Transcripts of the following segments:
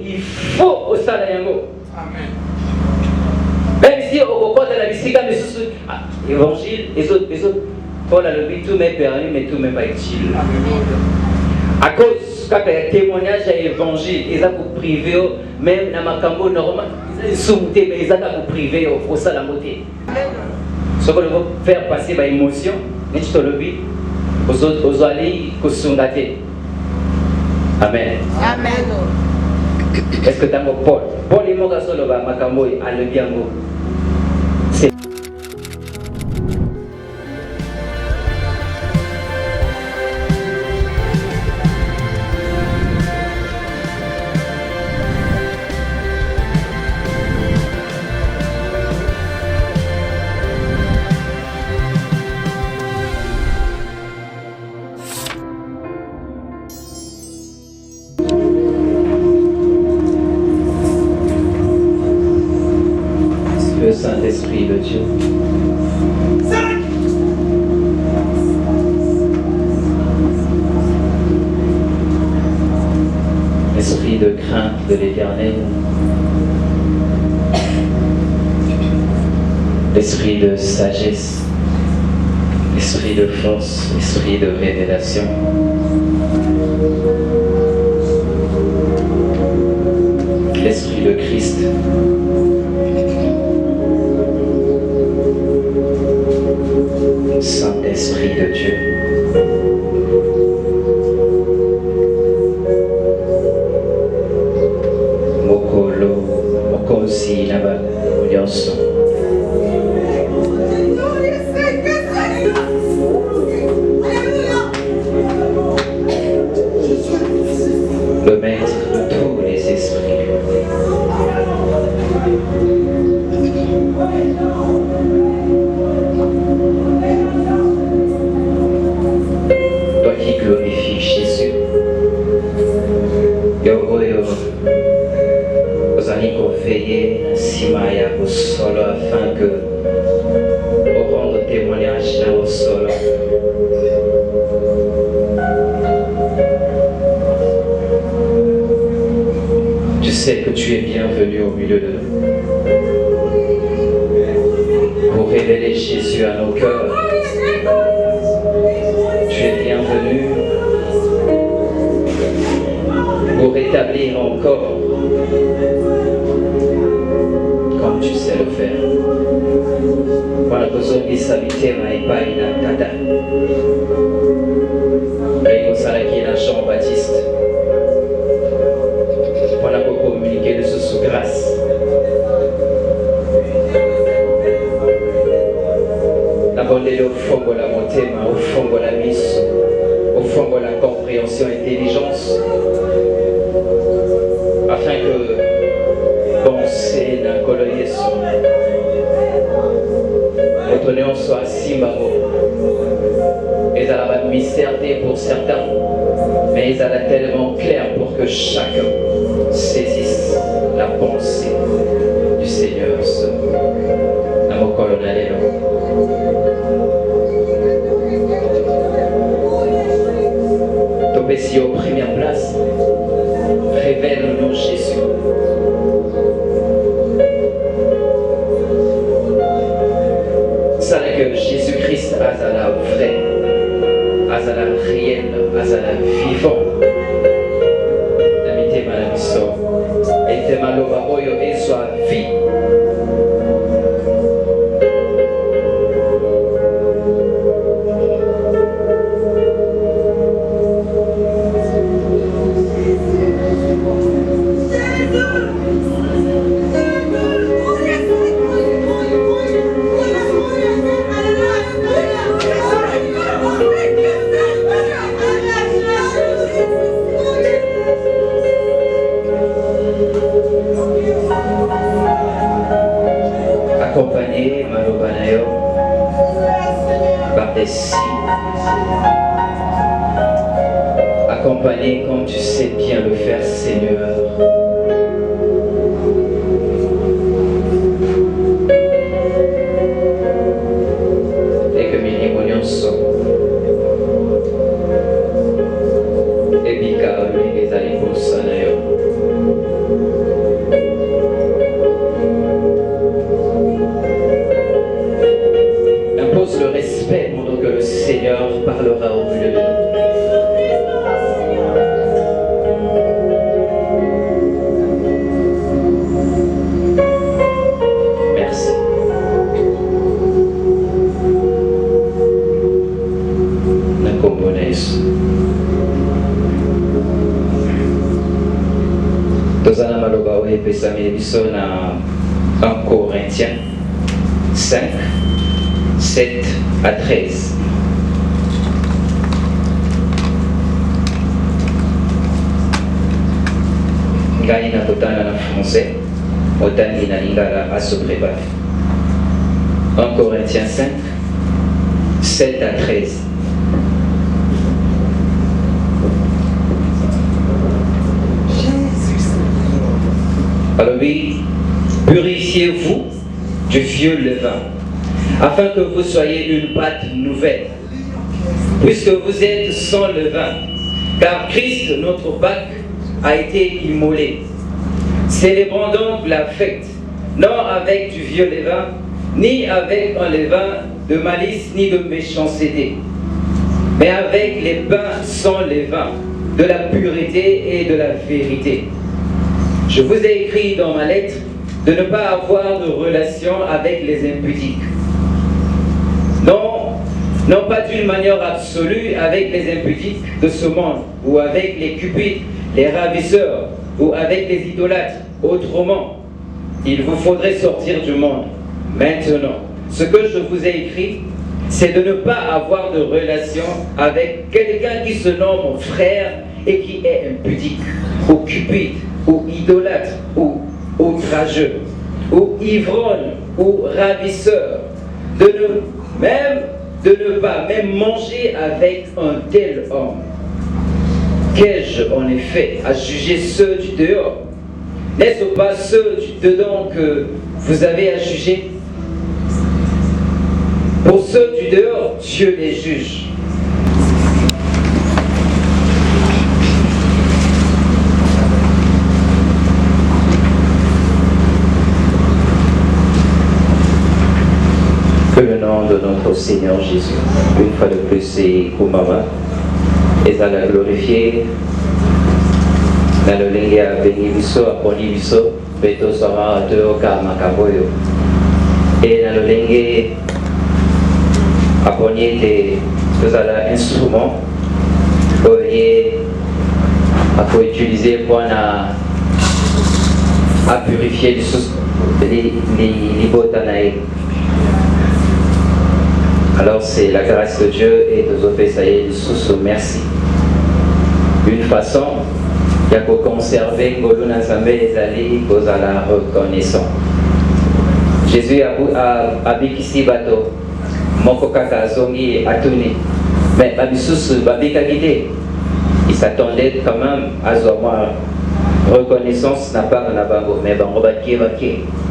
il faut au salayango. Amen. Même si au côté de la bisika, évangile, les autres, Paul a le but, tout m'est permis, mais tout m'est pas utile. À cause quand il y a témoignage à l'évangile, ils ont pour privé, même dans ma cambo normal, ils ont soumis, mais ils ont pour privé au salamoté. Ce qu'on veut faire passer par émotion, mais tu te le dis, aux alliés, aux sondatés. Amen. Amen. Est-ce que tu as Paul? Paul est mort à solo, ma cambo, à le bien mot. Le Saint-Esprit de Dieu. Esprit de crainte de l'Éternel. Esprit de sagesse. Esprit de force. Esprit de révélation. L'Esprit de Christ. Saint-Esprit de Dieu. Mokolo, Mokosi, Naba, Odianso. Le maître de tous les esprits. Toi qui glorifies Jésus. Yogoyo, vous allez veiller Simaya au solo afin que vous rendre témoignage là au solo. Tu sais que tu es bienvenu au milieu de nous. Pour révéler Jésus à nos cœurs. Tu es bienvenu pour rétablir encore comme tu sais le faire. Voilà que Zombie s'habiter à Ipaïna Tata. Régo Salaki et Jean-Baptiste. Voilà pour communiquer de ce sous grâce. La bonne au fond de la montée, au fond de la mise, au fond de la compréhension et intelligence, afin que penser dans le colonier, notre néant soit Simbamo. Et ça va mystère pour certains, mais il a tellement clair pour que chacun saisisse la pensée du Seigneur. Dans mon colonel. Topé aux premières places, révèle-nous Jésus. Ça que Jésus-Christ a la vraie, a la réelle, a la vivant. L'amitié malamiso, et te maloba oyo et soit vie. Accompagné Malobanayo par des signes. Accompagné comme tu sais bien le faire, Seigneur. Et que Milimonion sont. Et Bika, les Alipos Sanayo. Tozana maloba oyo epesami biso na 1 Corinthiens 5, 7 à 13. Ngai na kotanga na français, otangi na lingala à se préparer. 1 Corinthiens 5, 7 à 13. Alors oui, purifiez-vous du vieux levain, afin que vous soyez une pâte nouvelle, puisque vous êtes sans levain, car Christ, notre Pâque, a été immolé. Célébrons donc la fête, non avec du vieux levain, ni avec un levain de malice ni de méchanceté, mais avec les pains sans levain, de la pureté et de la vérité. Je vous ai écrit dans ma lettre de ne pas avoir de relation avec les impudiques. Non pas d'une manière absolue avec les impudiques de ce monde, ou avec les cupides, les ravisseurs, ou avec les idolâtres. Autrement, il vous faudrait sortir du monde. Maintenant, ce que je vous ai écrit, c'est de ne pas avoir de relation avec quelqu'un qui se nomme frère et qui est impudique, ou cupide, ou idolâtre, ou outrageux, ou ivrogne, ou ravisseur, de ne pas même manger avec un tel homme. Qu'ai-je en effet à juger ceux du dehors? N'est-ce pas ceux du dedans que vous avez à juger? Pour ceux du dehors, Dieu les juge. Que le nom de notre Seigneur Jésus, une fois de plus, c'est Kumama, et à la glorifier. Dans le lingue à béni biso, à poni biso, beto sama ateo ka makaboyo. Et dans le lingue à poni de l'instrument, à utiliser pour à purifier les botanaïs. Alors c'est la grâce de Dieu et de Zopésaïe sous merci. Une façon, il y a pour conserver Goluna Zambé les alliés aux la reconnaissance. Jésus a bikisi bateau, moko kaka zongi atuni, mais babisusu babika guidé. Il s'attendait quand même à avoir reconnaissance n'a pas na bango, mais bango bakie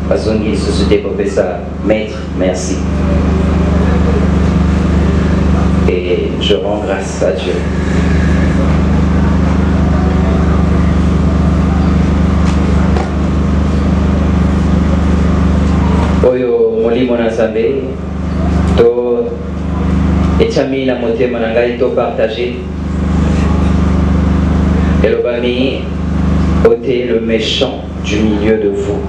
bazongi susu développer ça. Maître, merci. Et je rends grâce à Dieu. Oyo molimo na Nzambe to echami na motema na ngai to partager elobami ôtez le méchant du milieu de vous.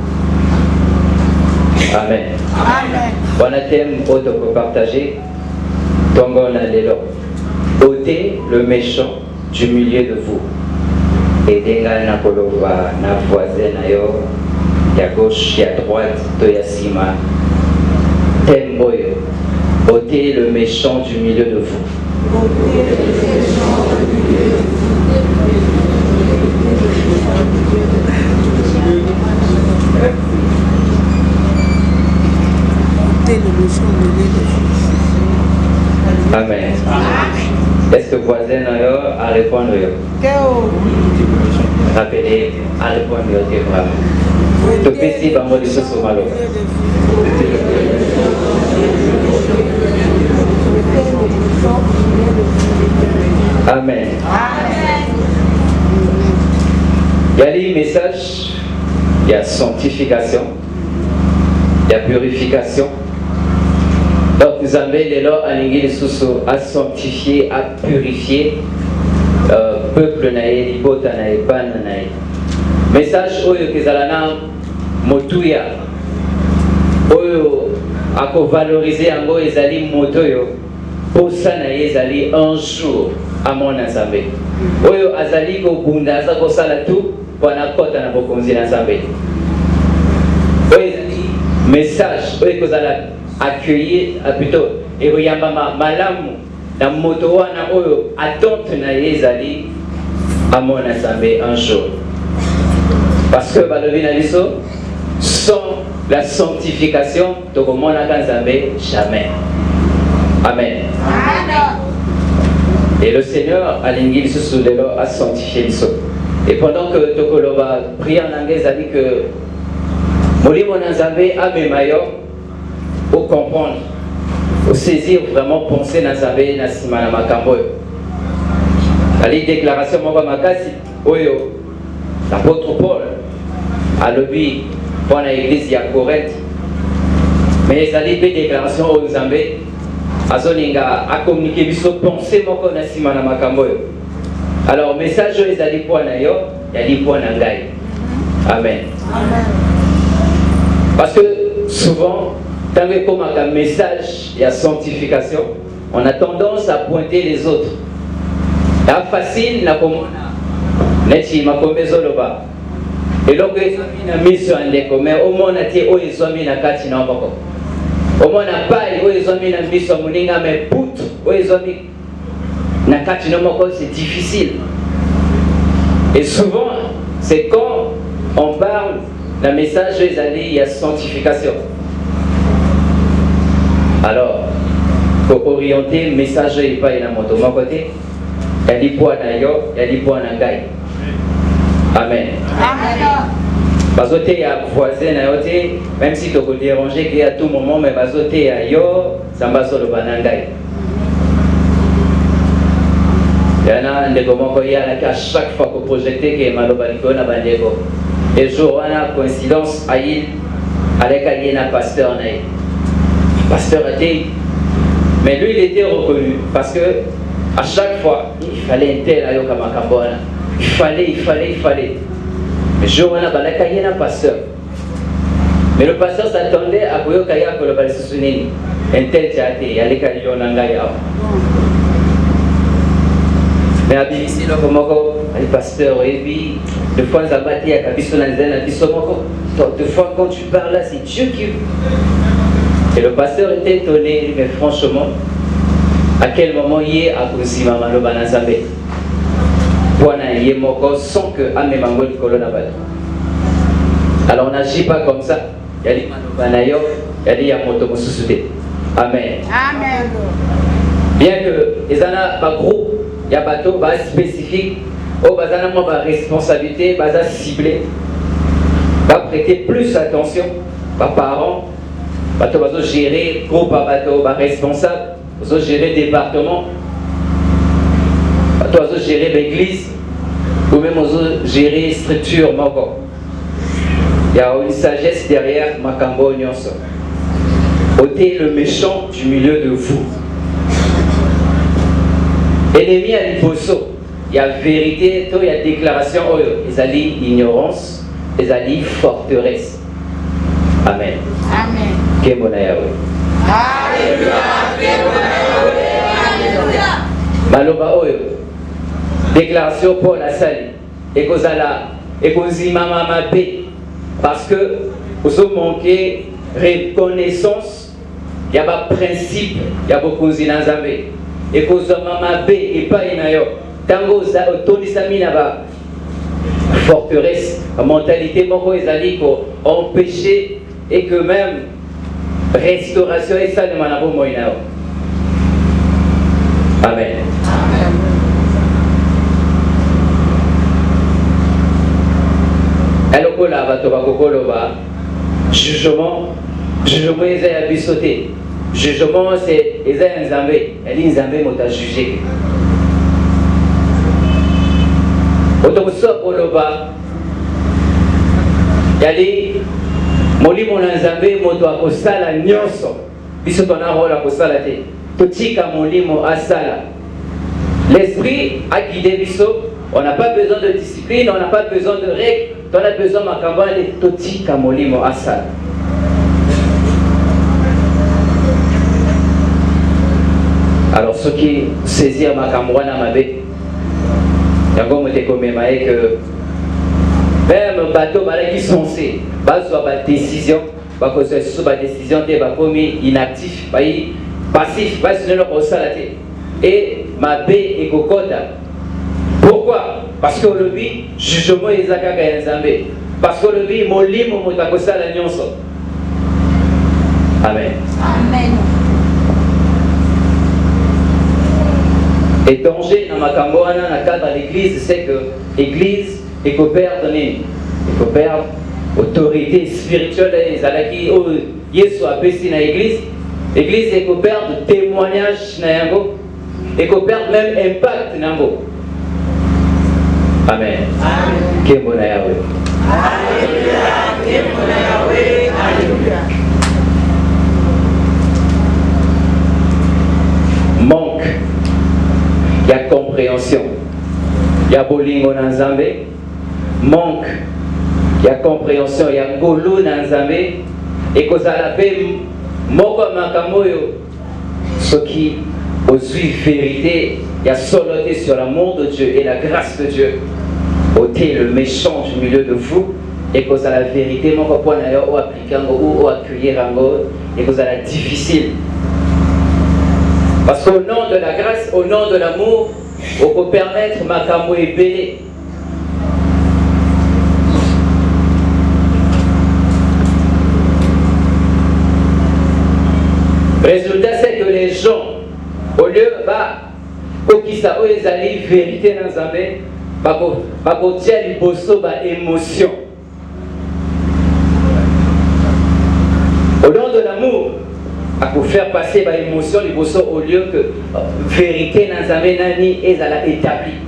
Amen. Amen. Bon thème auto pour partager. Tongo na lelo. Ôtez le méchant du milieu de vous. Et denga na kolova na voisin na yo ya gauche ya droite to ya sima. Thème boyo. Ôtez le méchant du milieu de vous. Ôtez le méchant du milieu de vous. Amen. Est-ce que voisin a répondu? Rappelez, à répondre au vraiment. Tu peux si bango de ce malo. Amen. Il y a des messages, il y a sanctification, il y a purification. Donc nous avons les lois à sanctifier, à purifier peuple nae, libota nae, ban nae. Message oyo kezalana motuya oyo ako valoriser yango ezali motoyo posa na ezali un jour à mon Nzambe. Oyo azali ko bunda za ko sala tout pour na kota na bokonzi na Nzambe. Oui, message oyo kozala accueillir plutôt et koyamba malamu na moto wana oyo attente na ye ezali amona Nzambe un jour. Parce que balobi na biso sans la sanctification tokomonaka Nzambe jamais. Amen. Et le Seigneur alingi biso lelo a sanctifié biso. Et pendant que tokoloba prière na ngeza dit que molimo na Nzambe amema yo pour comprendre, pour saisir vraiment penser na Nzambe na sima na makambo yo. Ali déclaration moko makasi oyo l'apôtre Paul alobi pour l'église ya Corinthe. Mais ezali pe déclaration oyo Nzambe azolinga a communiquer biso penser moko na sima na makambo yo. Alors message oyo ezali po na yo, yali po na ngai. Amen. Amen. Parce que souvent, quand on comme un message et à sanctification, on a tendance à pointer les autres. C'est facile, na komona, neti makomezo loba. Et donc, on a mis sur un déco, mais au moins on a dit, oh, ils ont mis la carte na mboko. Au moins on a pas, oh, ils ont mis la mise sur moninga, mais put, oh, ils ont mis la carte na mboko, c'est difficile. Et souvent, c'est quand on parle d'un message des années, il y a sanctification. Alors, pour orienter le message, il n'y a pas de moto. De mon côté, il y a des points dans yo, il y a des points dans Gaï. Amen. Parce que il y a voisin, même si tu peux déranger qu'il y a tout moment, mais parce que il y a yo, ça va sur le banangaï. Il y en a des moments où il y a à chaque fois que projeté qui est malobaliko na bandego. Et jour on a coïncidence à il avec un pasteur naï. Pasteur était, mais lui il était reconnu parce que à chaque fois il fallait un tel ayo kama kambona. Il fallait. Mais jour on a balaka un pasteur. Mais le pasteur s'attendait à koyo kaya ko le balisunini. Un tel théâtre, il allait kaya yonanga ya. Mais ici, le pasteur, et puis, deux fois, deux fois, quand tu parles là, c'est Dieu qui. Et le pasteur était étonné, mais franchement, à quel moment il est à Kusima Malobanazambe sans que Ame Mangol Colonna. Alors on n'agit pas comme ça. Il y a des Malobanayo, il y a des Yamoto Mosusute. Amen. Amen. Bien que les ana pas groupe, il y a bateau spécifique, au bazana moi responsabilité, basa ciblé, va prêter plus attention, par parents, bateau va gérer groupe à bateau, responsable, va gérer département, bateau va gérer l'église, ou même va gérer structure moko. Il y a une sagesse derrière Makambo Nyonso. Ôtez le méchant du milieu de vous. Ennemi à l'imposo, il y a vérité, il y a déclaration, ils allient ignorance, ils allient forteresse. Amen. Amen. Alléluia. Maloba oyo. Déclaration pour la salle. Et kozala, et kozima mamabe. Parce que vous avez manqué reconnaissance, il y a pas principe, il y a beaucoup de Nzambe. Et que vous avez et pas inayo. Tango autorisami na ba forteresse, la mentalité moko ezali ko empêcher et que même restauration et ça ne manabo moinao. Amen. Alors là bato bakokolo ba jugement eza ya bisoté. Jugement c'est eza ya Nzambe, eli Nzambe mota juger. Otokoso koloba yali molimo na Nzambe moto akosala nyonso biso tona rôle akosala te totika molimo asala. L'esprit a guidé biso, on n'a pas besoin de discipline, on n'a pas besoin de règles, on a besoin makamba de totika molimo asala. Alors ceux qui saisissent ma camouana mabe, yango mote komema que bateau qui sont censés soit la décision décision inactif passif et ma baie et cocotte. Pourquoi? Parce que le but jugement est parce que le but molimo motakosa la nyonso. Amen. Amen. Et danger dans ma camboana dans le cadre de l'église, c'est que l'église est perdre autorité spirituelle et Yesu a baissé dans l'église. L'église est perdre témoignage na yango et perdre même impact na yango. Amen. Amen. Kemona Yahweh. Alléluia. Kemona Yahweh. Alléluia. Manque. Il y a compréhension. Il y a bolingo dans Zambé. Manque. Il y a compréhension. Il y a golo dans Zambé. Et que ça l'appelle moko makamoyo. Ce qui aussi vérité. Il y a soloté sur l'amour de Dieu et la grâce de Dieu. Ôtez le méchant du milieu de vous. Et que ça la vérité. Mon copain ou appliquer ou accueillir et que ça la difficile. Parce qu'au nom de la grâce, au nom de l'amour, on peut permettre ma camo et belé. Résultat, c'est que les gens, au lieu qu'ils aient vérité dans Zambé, ils tiennent les émotions. Au nom de l'amour, à faire passer les émotions au lieu que vérité dans Zambé nani est établie.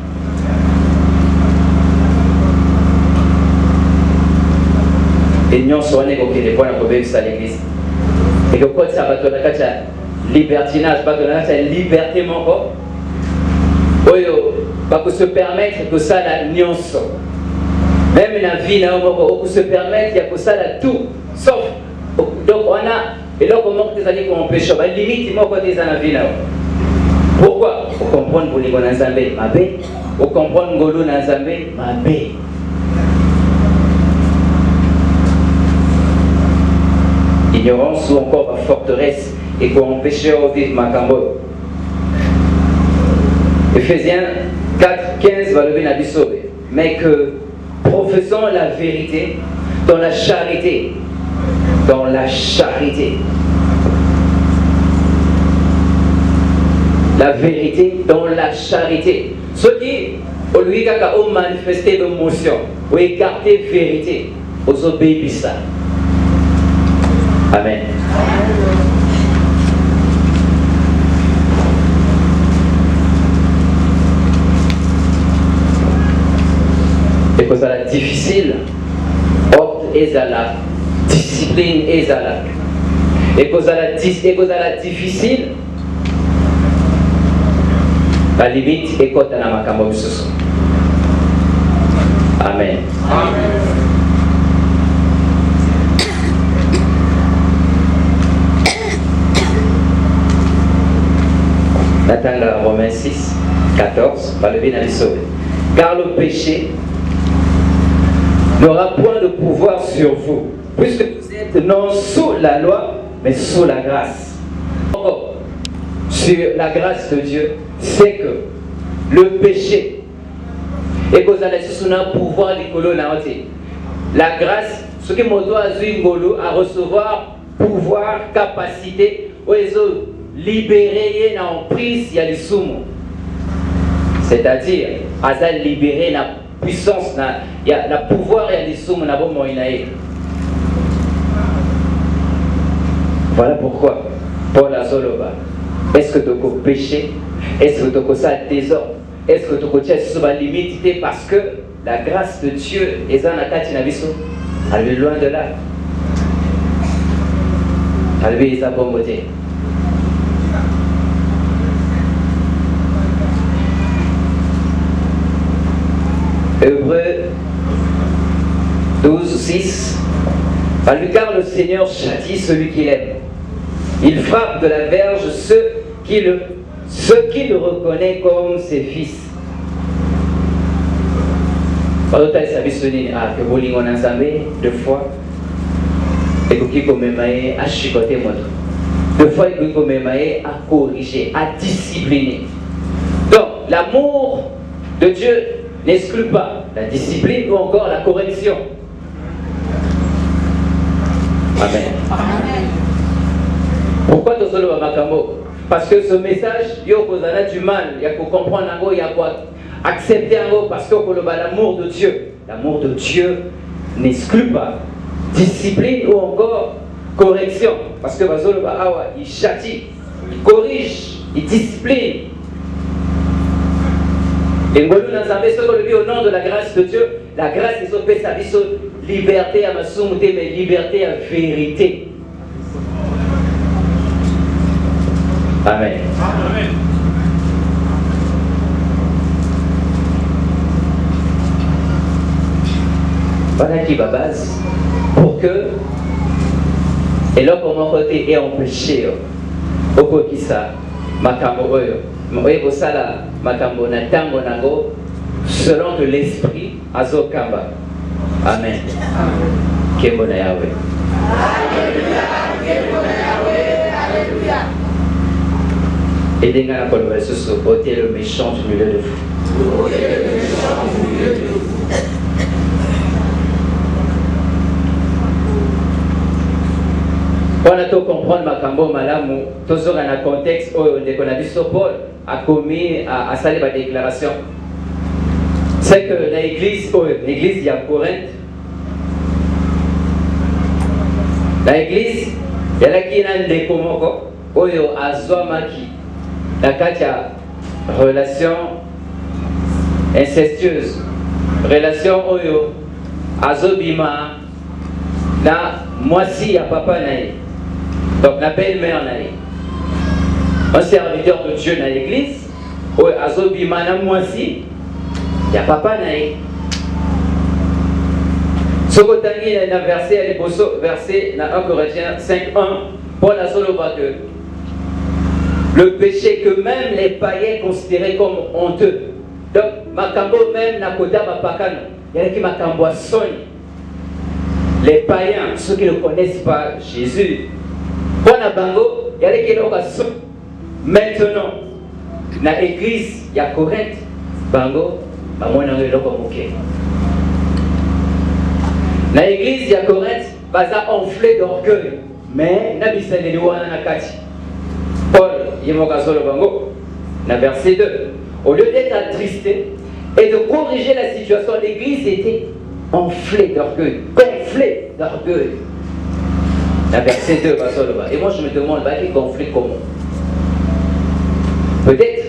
Et nous sommes les points à l'église. Et que quand ça va te faire libertinage, pas de liberté mon corps. Pas que se permettre que ça la nuance. Même la vie là, on peut se permettre, il y a que ça là tout. Sauf donc on a et là comment tu as dit qu'on péché, limite moi quand tu es dans la vie là. Pourquoi? Pour comprendre pour les gens dans Zambé, ma bé. Pour comprendre Ngolo dans Zambé, ma bé. Ignorance ou encore ma forteresse et qu'on péché au vivre ma cambo. Ephésiens 4, 15 va lever la sauver. Mais que professons la vérité dans la charité. Dans la charité. La vérité dans la charité. Ce qui, au lieu de manifester l'émotion, ou écarter la vérité, aux obéissent ça. Amen. Et que ça est difficile, ordre et la discipline et la. Et que ça est difficile, la limite est quand on a ma Amen. Amen. Nathan Romains 6, 14, va lever dans les sauver. Car le péché n'aura point de pouvoir sur vous, puisque vous êtes non sous la loi, mais sous la grâce. Encore, sur la grâce de Dieu, c'est que le péché, et que vous allez sous un pouvoir de la grâce, ce que mon doigt a recevoir pouvoir, capacité, aux autres. Libéré dans prise, il y a les soumons. C'est-à-dire, à libéré dans puissance, il y a le pouvoir, il y a les soumons, voilà pourquoi Paul a Zoloba. Est-ce que tu as péché? Est-ce que tu as désordre? Est-ce que tu as sur la limite? Parce que la grâce de Dieu est dans la tête de elle est loin de là. Elle est à bon côté. Hébreux 12, 6. Car le Seigneur châtie celui qu'il aime. Il frappe de la verge ceux qui le reconnaissent comme ses fils. Bazotal sabisoni que bolingo na Nzambe deux fois et qui comme maïe à chicoter moto. Deux fois il comme maïe à corriger, à discipliner. Donc l'amour de Dieu n'exclut pas la discipline ou encore la correction. Amen. Amen. Pourquoi tu as makambo? Parce que ce message, il y a du mal, il y a qu'on comprendre, il y a qu'on accepter parce que l'amour de Dieu n'exclut pas discipline ou encore correction. Parce que il châtie, il corrige, il discipline. Et nous au nom de la grâce de Dieu, la grâce est sa liberté à ma soumouté, mais liberté à vérité. Amen. Amen. Voilà qui va base pour que et là pour mon côté est empêché au côté ça makambo oyo moyebo sala makambo na tango nango selon que l'esprit azokamba. Amen. Kembo na Yahweh. Alléluia. Kembo na Yahweh. Alléluia. Et des gars pour le sous ôter le méchant du milieu de vous. Ôter le méchant du milieu de vous. On a tout comprendre makambo malamu toujours dans un contexte où on a vu Paul a commis à saluer la déclaration. C'est que l'église il y a Corinthe. L'église il y a là qui n'a des komoko oyo azwamaki la katia relation incestueuse, relation oyo azobima na moisi ya papa nae. Donc la belle-mère nae. Un serviteur de Dieu dans l'église oyo azobima na moisi ya papa nae. Sokotangi na verset à l'époso, verset na 1 Corinthiens 5:1, Paul a soloba que le péché que même les païens considéraient comme honteux. Donc, makambo même na koda mapakano, il y a qui makambo a soni. Les païens, ceux qui ne connaissent pas Jésus, pour na bango, il y a qui l'ont soni. Maintenant, dans l'église, il y a Corinthe, bango, maman n'a rien comme ok. Dans l'église, il y a Corinthe, baza enflé d'orgueil, mais n'a pas de louana na kati. Paul, il m'a le bango, dans verset 2. Au lieu d'être attristé et de corriger la situation, l'église était enflée d'orgueil, gonflée d'orgueil. Dans verset 2, et moi je me demande, qui gonflé comment? Peut-être,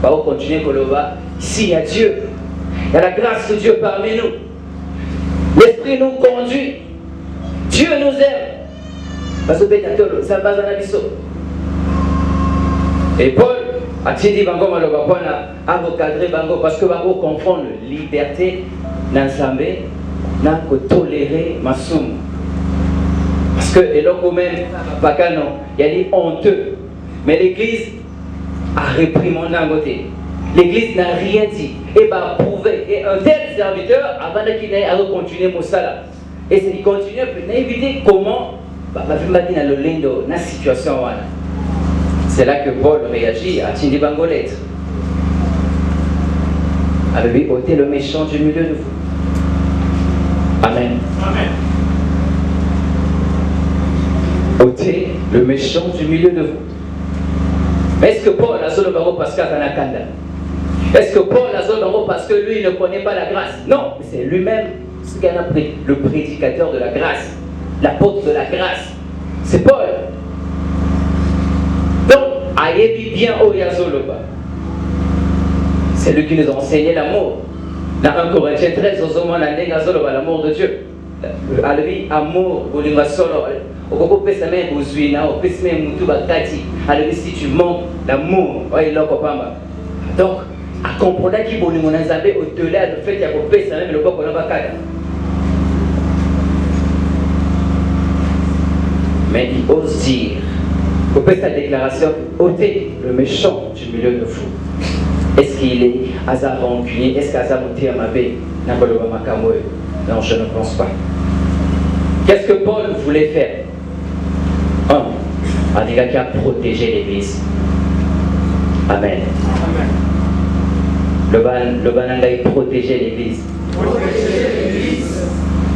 on va continuer pour le bas. S'il y a Dieu, il y a la grâce de Dieu parmi nous. L'Esprit nous conduit. Dieu nous aime. Parce que ça va dans la vie. Et Paul a dit bango maloba pona à recadrer bango parce que bango confond liberté n'ensemble n'a que tolérer masum. Parce que et là quand même bakano il y a des honteux. Mais l'église a réprimandé en côté. L'église n'a rien dit et va prouver. Et un tel serviteur avant qu'il n'ait à continuer mon salaire. Et c'est il continue pour éviter comment va faire dans le lindo dans la situation. C'est là que Paul réagit à Tindi Bangolette. Alors lui, ôtez le méchant du milieu de vous. Amen. Amen. Ôtez le méchant du milieu de vous. Mais est-ce que Paul a solo bango parce qu'il a un kanda? Est-ce que Paul a solo bango parce que lui ne connaît pas la grâce? Non, c'est lui-même ce qu'il a appris, le prédicateur de la grâce, l'apôtre de la grâce. C'est Paul. Donc, ayebi bien Oyazoloba. C'est lui qui nous a enseigné l'amour. Dans 1 Corinthiens 13, l'amour de Dieu. Alebi amour, bolinga solo. Okoko pesa même bozuina, opesa même mutu bakati. Alebi si tu manques l'amour, oye loko pamba. Donc, à comprendre qui bolingo na Nzambe au-delà du fait qu'il y a kopesa même le boko na bakata. Mais il ose dire, pour faire sa déclaration, ôtez le méchant du milieu de vous. Est-ce qu'il est hasard rancunier? Est-ce qu'Aza Mouté Amabé n'a pas le Makamwe? Non, je ne pense pas. Qu'est-ce que Paul voulait faire? Un gars qui a protégé l'Église. Amen. Le bananga il protégeait l'Église.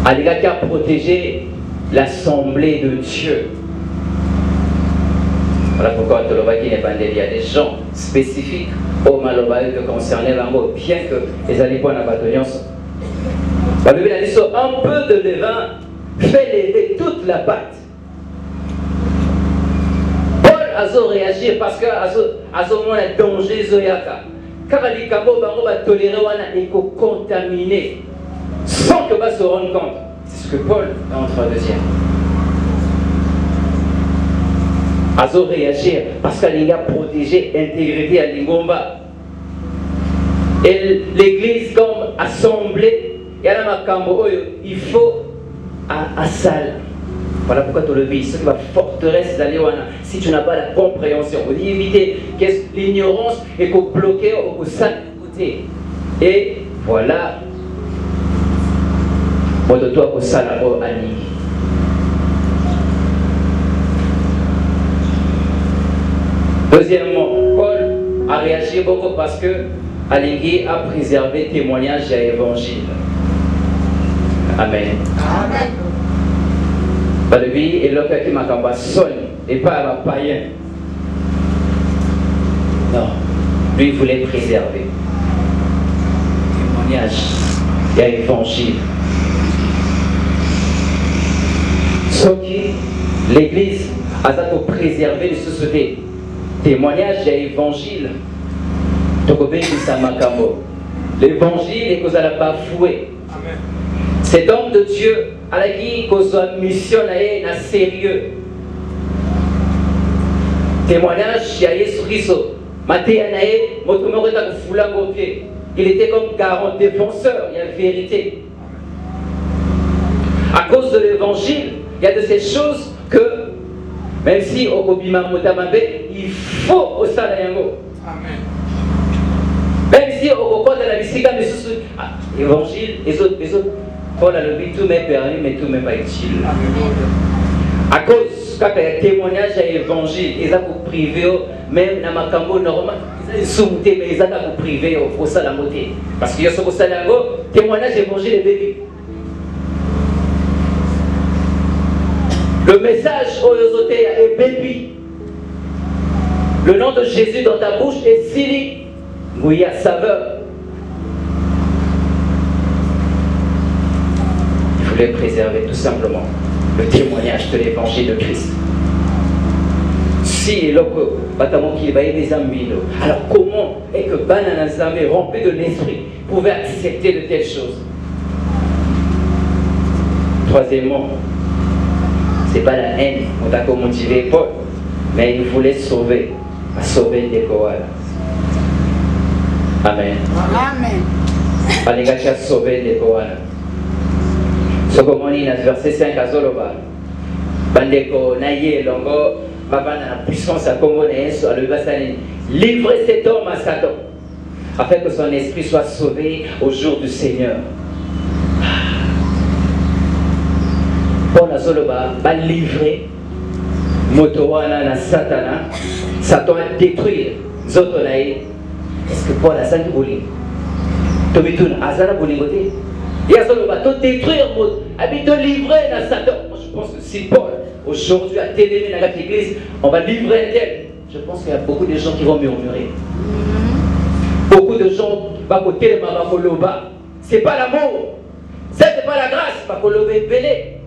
Un gars qui a protégé l'Assemblée de Dieu. Voilà pourquoi il y a des gens spécifiques au Malobaï que concernait l'ango, bien que les alliés n'ont pas de nuance. La Bible a dit un peu de levain fait lever toute la pâte. Paul a réagi parce que a un danger zoyaka. Car les cambos va tolérer et contaminé sans que va se rendre compte. C'est ce que Paul est en train de dire. Azo réagir parce qu'il a protégé l'intégrité à l'Ingomba. Et l'église comme assemblée, il faut à salle. Voilà pourquoi tu le vis. Ce qui va forteresse d'aller si tu n'as pas la compréhension. Vous dites éviter l'ignorance et qu'on bloque au salle côté. Et voilà. Moi de toi au salle à Annie. Deuxièmement, Paul a réagi beaucoup parce que Alingui a préservé le témoignage et l'évangile. Amen. Amen. Parce que lui, il a qui m'a sonne et pas un païen. Non, lui il voulait préserver le témoignage et l'évangile. Sauf que l'Église a préservé les sociétés. Témoignage et évangile. L'évangile est que vous n'allez pas fouer. Cet homme de Dieu, à qui soit missionnaire na sérieux. Témoignage chez Yesu Christo. Il était comme garant défenseur, il y a la vérité. À cause de l'évangile, il y a de ces choses que même si au Kobima Motamambe, il faut au Salayango. Amen. Même si au Koko de la Bissika, l'évangile, les autres, Paul a le but, tout m'est permis, mais tout m'est pas utile. À cause, quand il y a un témoignage à l'évangile, ils ont privé, même dans ma cambo normal, ils sont soumis, mais ils ont privé au Salamoté. Parce qu'il y a ce Salayango, témoignage évangile est béni. Le message au Yosoté est béni. Le nom de Jésus dans ta bouche est sili. Gouya saveur. Il voulait préserver tout simplement le témoignage de l'évangile de Christ. Si l'oko batamo qui va des amis, alors comment est que Banana Zambé rempli de l'esprit pouvait accepter de telles choses? Troisièmement, c'est pas la haine, on t'a motivé Paul, mais il voulait sauver les Koalas. Amen. Amen. Allez, gars, sauver les Koalas. Ce qu'on dit dans le verset 5 à Zoloba, Bandeko, Naye, Longo, Papa, la puissance à Congolais, à le Bassani, livrez cet homme à Satan, afin que son esprit soit sauvé au jour du Seigneur. Paul Azoloba va livrer Motowana na Satana, Satan a détruire Zotonaï. Est-ce que Paul a ça qui voulait? Tobitoun Azara Bolingoté. Et Azoloba, tout détruire, habite livrer na Satan. Moi je pense que si Paul aujourd'hui a télé dans l'église, on va livrer un tel. Je pense qu'il y a beaucoup de gens qui vont murmurer. Beaucoup de gens vont côté de ma Koloba. C'est pas l'amour, c'est pas la grâce, pas Koloba belé.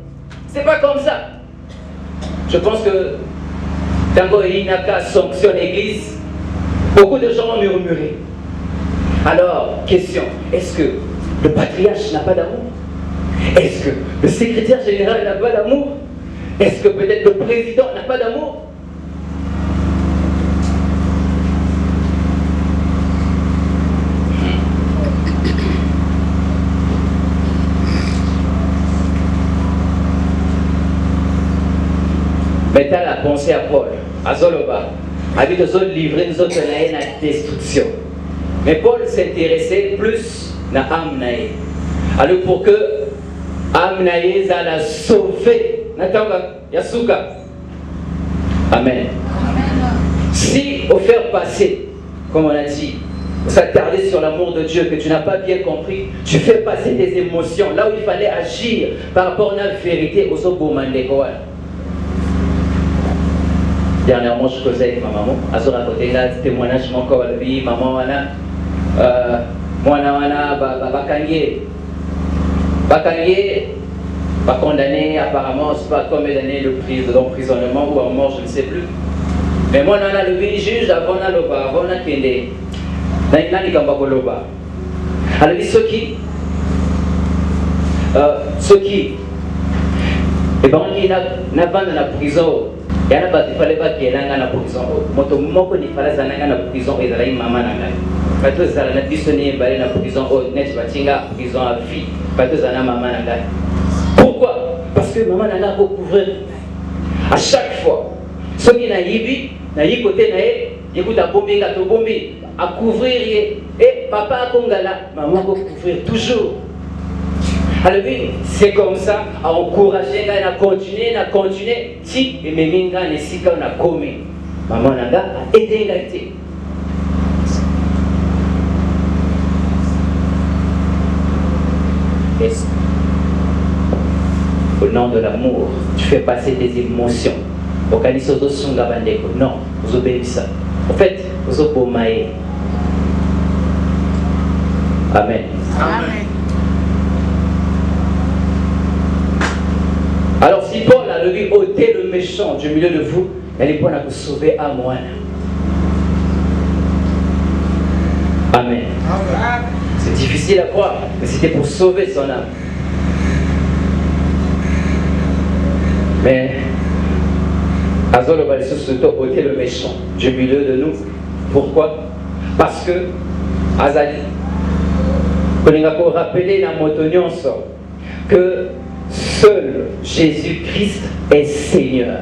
C'est pas comme ça. Je pense que Tango et Inaka sanctionnent l'église. Beaucoup de gens ont murmuré. Alors, question, est-ce que le patriarche n'a pas d'amour? Est-ce que le secrétaire général n'a pas d'amour? Est-ce que peut-être le président n'a pas d'amour? Maintenant, la pensée à Paul, à Zoloba, avec les autres livrés, nous autres, on a une destruction. Mais Paul s'intéressait plus à l'âme. Alors pour que l'âme ça la sauver. Yasuka. Amen. Si au faire passer, comme on a dit, s'attarder sur l'amour de Dieu que tu n'as pas bien compris, tu fais passer tes émotions là où il fallait agir par rapport à la vérité aux autres. Dernièrement, je causais avec ma maman. À ce raconter là, témoignage mon corps la vie, maman Bakangé, pas condamné apparemment, c'est pas combien d'années d'emprisonnement ou à mort, je ne sais plus. Mais moi, on a le juge avant la loba, avant la kende. N'a ni gamba koloba. Alors ceux qui, et ben on dit n'a pas dans la prison. Il y a pas il fallait pas qu'il y ait dans la prison. Moto moko ni fallait dans la prison et dans la maman nanga. Pas tous ça la disonné dans la prison au net batinga prison à vie. Pas tous dans la maman nanga. Pourquoi? Parce que maman nanga peut couvrir à chaque fois. Ceux qui naïbi, naïbi côté naïe, écoute à bomber gâteau bomber, à couvrir et papa kongala, maman peut couvrir toujours. Alors oui, c'est comme ça, à encourager, à continuer, si et même quand les sika on a commis, maman nanga a aidé l'égalité. Au nom de l'amour, tu fais passer tes émotions. Non, vous obéissez ça. En fait, vous obéissez. Amen. Amen. Alors si Paul a levé ôté le méchant du milieu de vous, il est pour vous sauver à moi. Amen. C'est difficile à croire, mais c'était pour sauver son âme. Mais Azolo va ôter le méchant du milieu de nous. Pourquoi? Parce que Azali, qu'on a rappelé la montagneuse que seul Jésus-Christ est Seigneur.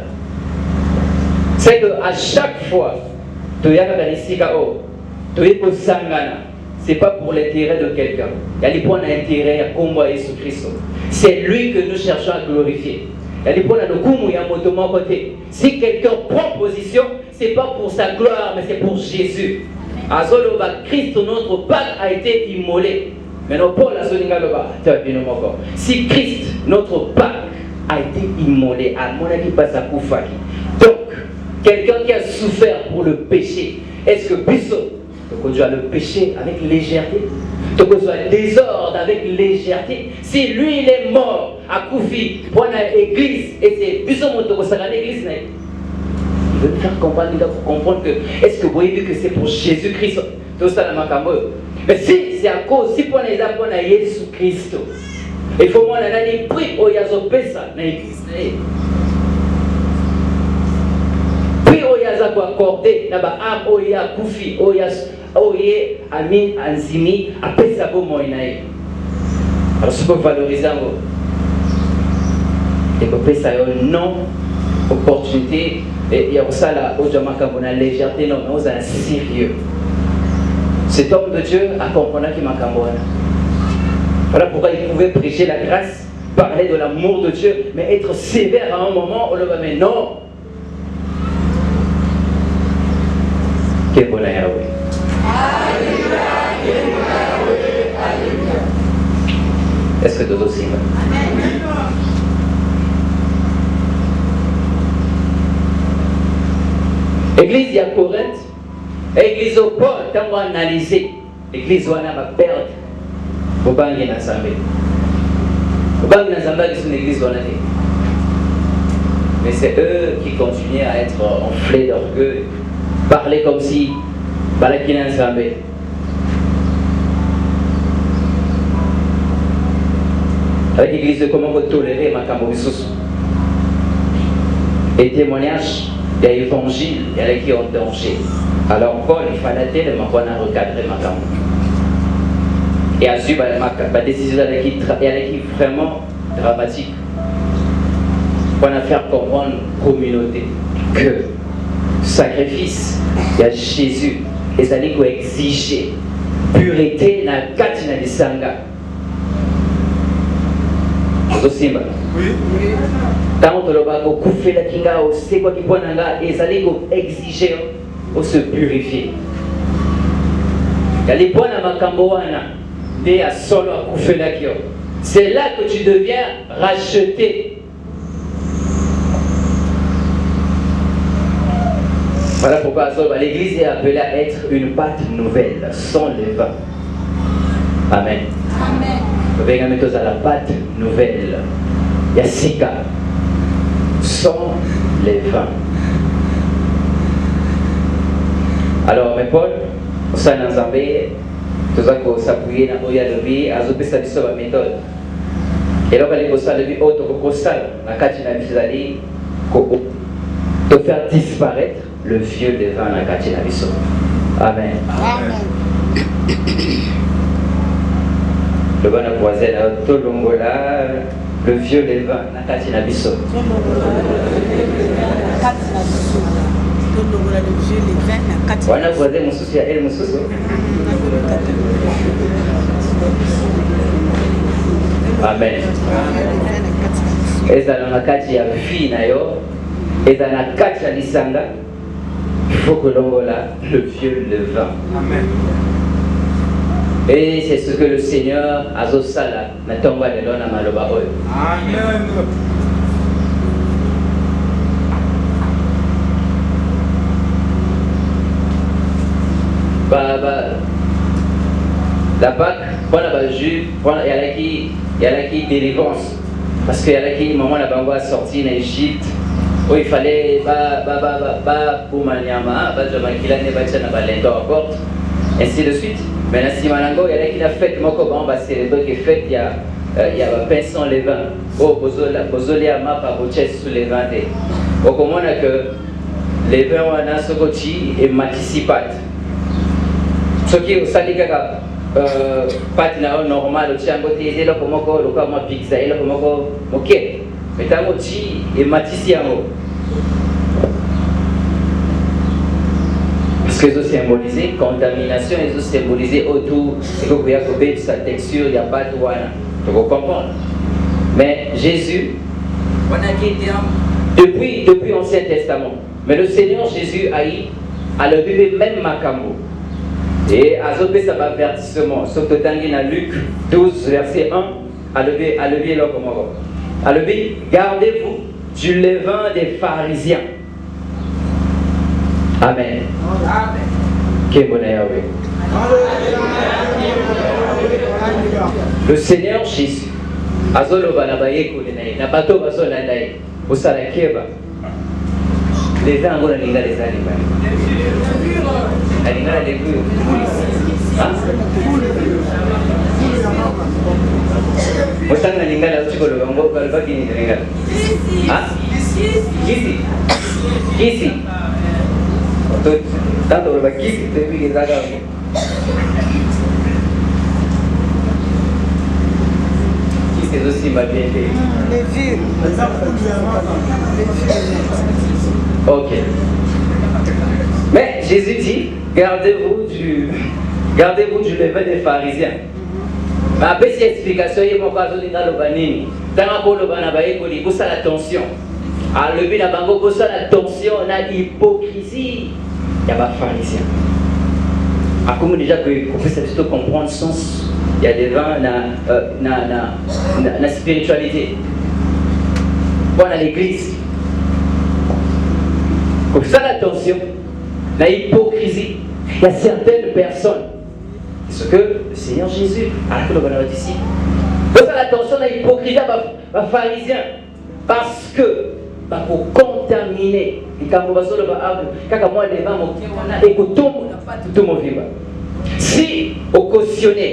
C'est qu'à chaque fois, tu c'est pas pour l'intérêt de quelqu'un. Il y a des points d'intérêt à combat Jésus-Christ. C'est lui que nous cherchons à glorifier. Si quelqu'un prend position, ce n'est pas pour sa gloire, mais c'est pour Jésus. Christ, notre Pâque, a été immolé. Maintenant, Paul a sonné si Christ, notre Pâque, a été immolé, à mon avis, pas sa koufaki. Donc, quelqu'un qui a souffert pour le péché, est-ce que Bissot, tu dois le péché avec légèreté? Tu dois le désordre avec légèreté? Si lui, il est mort à Koufi pour l'église, et c'est Bissot qui a l'église, il veut faire comprendre, il doit comprendre que, est-ce que vous voyez que c'est pour Jésus-Christ? Tout ça, mais si c'est à cause, si pour les apôtres de Jésus-Christ, il faut que nous prions pour l'église. Puis on y a accordé na ba am o ya kufi o ya amin anzimi apesa bo moinae. Alors ce que valoriser et que pesa yo non opportunité et il y a ça là au jamaka bona légèreté non mais on est sérieux. Cet homme de Dieu a compris qu'il m'a cambona. Voilà pourquoi il pouvait prêcher la grâce, parler de l'amour de Dieu, mais être sévère à un moment, on le va mais non. Quel bon Yahweh. Est-ce que Dodo s'y va? Église à Corinthe, église au Paul, tant qu'on analyse, l'église où on a perdre, au bangi na Zambé. Au bangi na Zambé, c'est une église où on a dit. Mais c'est eux qui continuent à être enflés d'orgueil. Parler comme si Balakina Zambé. Avec l'église de comment vous tolérez ma Kamobissus. Et témoignage, il y a l'évangile, il y a qui ont danger. Alors Paul, il fallait recadrer ma Kamobissus. Et à suivre ma décision qui vraiment dramatique. Pour faire comprendre la communauté que sacrifice, il y a Jésus, et ça dit qu'on exige pureté na kati na lisanga. Ozosimba. Oui. Tant que le bago koufé la kinga o c'est quoi qui point nga ezali ko exiger o se purifier. Yali point na makambo wana de a solo a koufé la kio. C'est là que tu deviens racheté. Voilà pourquoi l'église est appelée à être une pâte nouvelle, sans levain. Amen. Amen. Nous venons mettre à la pâte nouvelle. Yassika, sans levain. Alors, mes Paul, au sein de Zambé, tout ça qu'on s'appuie dans le vie, à zopé sa biso la méthode. Et là, on va ça le vie autre que constat, la katina bizali, de faire disparaître le vieux levain na katina biso. Amen. Amen. Le bon à croiser là, tout longola, le vieux levain na katina biso. On a croisé mon souci à elle, mon souci. Amen. Et dans la kati ya vie na yo, et dans la kati ya lisanga, il faut que l'on voit le vieux levain. Amen. Et c'est ce que le Seigneur azosala na tomba de l'on a maloba oyo. Amen. La Pâque, pour la Juif, il y a qui délivrance. Parce qu'il y a qui, maman, la bango a sorti en Égypte, où il fallait, pour Maniama, ainsi de suite. Mais si Malango, il y a qui la fête, moi, comment on va célébrer que fête, il y a pain sans levain. Oh, Bozolia, ma papoche sous les vins. Donc, comment on a que les vins, on a ce côté et matissipate. Ce qui est au syndicat, patina normal, au tiango, t'es là comme encore, le cas, moi, pizza, là comme encore, ok. Mais t'as un petit et matissimo. Parce que ils ont symbolisé contamination, ils ont symbolisé autour, et que vous voyez sa texture, il n'y a pas de douane. Tu peux comprendre. Mais Jésus, on a quitté depuis l'Ancien Testament. Mais le Seigneur Jésus a levé même Makambo. Et à Zopé, ça va avertissement. Sauf que dans Luc 12, verset 1, a levé leur commandement. A levé, gardez-vous du levain des pharisiens. Amen. Amen. Le Seigneur Jésus, Azoloba Nabaye Kodenaï, Nabato Bazolandaï, Osala Keba, les vins en les animaux. Alinga les bouts. Mostang alinga la uchi kolo bango kalba kini alinga. Ah? Kisi. Tuh, tanto berapa kisi tapi kita kan. Kisi itu sih bagian deh. Ok. Mais Jésus dit, gardez-vous du levain des pharisiens. Mais après cette explication, il y a mon cas de l'Obanini. Dans le Banabaye, il faut l'attention. À lever la bango, il faut l'attention, on a l'hypocrisie. Il n'y a pas de pharisiens. Comme déjà que vous pouvez plutôt comprendre le sens, il y a des vins dans la spiritualité. Bon, à l'église. Comme ça, l'attention. La hypocrisie. Il y a certaines personnes. C'est ce que le Seigneur Jésus a dit ici. Faites attention à l'hypocrisie des pharisiens. Parce que, pour contaminer, si au cautionner,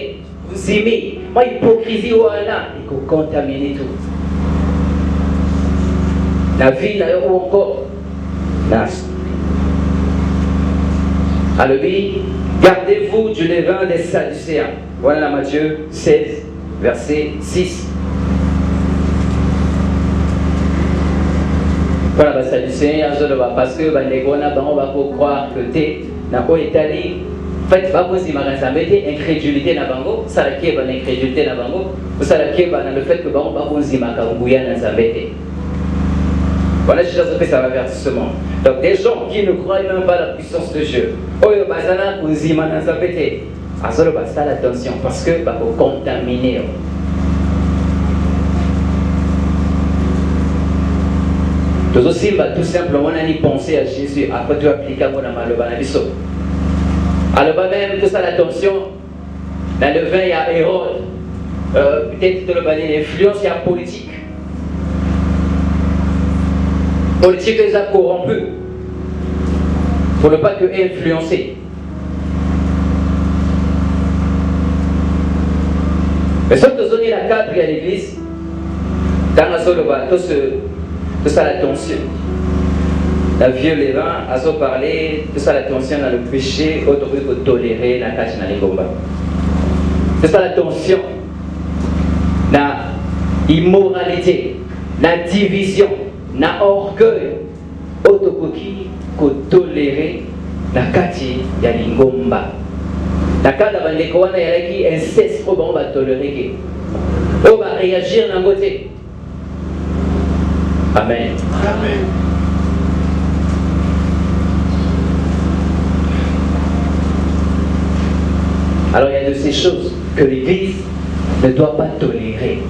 vous aimez, moi, hypocrisie, il faut contaminer tout. La vie, là, ou encore, alors, gardez-vous du levain des Sadducéens. Voilà Matthieu 16, verset 6. Voilà les Sadducéens, parce que on va croire que tu es dans l'Italie, fait pas possible à mettre incrédulité na bango, ça la qui est incrédulité na bango, ça la qui est dans le fait que bango pas possible à kangouya na zambete. Voilà, je vais faire un avertissement. Donc des gens qui ne croient même pas à la puissance de Dieu, oyo bazana kuzima na zambete, azolo basta attention parce que ba ko contaminer. Tout aussi, tout simplement, on a pensé à Jésus, après tout appliquer à mon amaloba na biso. Alors, même, tout ça, l'attention, dans le vin, il y a Hérode, peut-être tout le banni, l'influence, il y a politique. Politique, les a corrompus, pour ne pas que influencer. Mais sauf que zone la cadre à l'église, dans la zone, tout ça, l'attention. La vieux Lévin a parlé, tout ça l'attention dans le péché, autre que tolérer la cache dans les combats. Tout ça l'attention dans l'immoralité, la division, la orgueil, autre que tolérer la cache dans les combats. La cache dans les combats, il y a qui inceste, on va tolérer. On va réagir d'un côté. Amen. Amen. Alors il y a de ces choses que l'Église ne doit pas tolérer.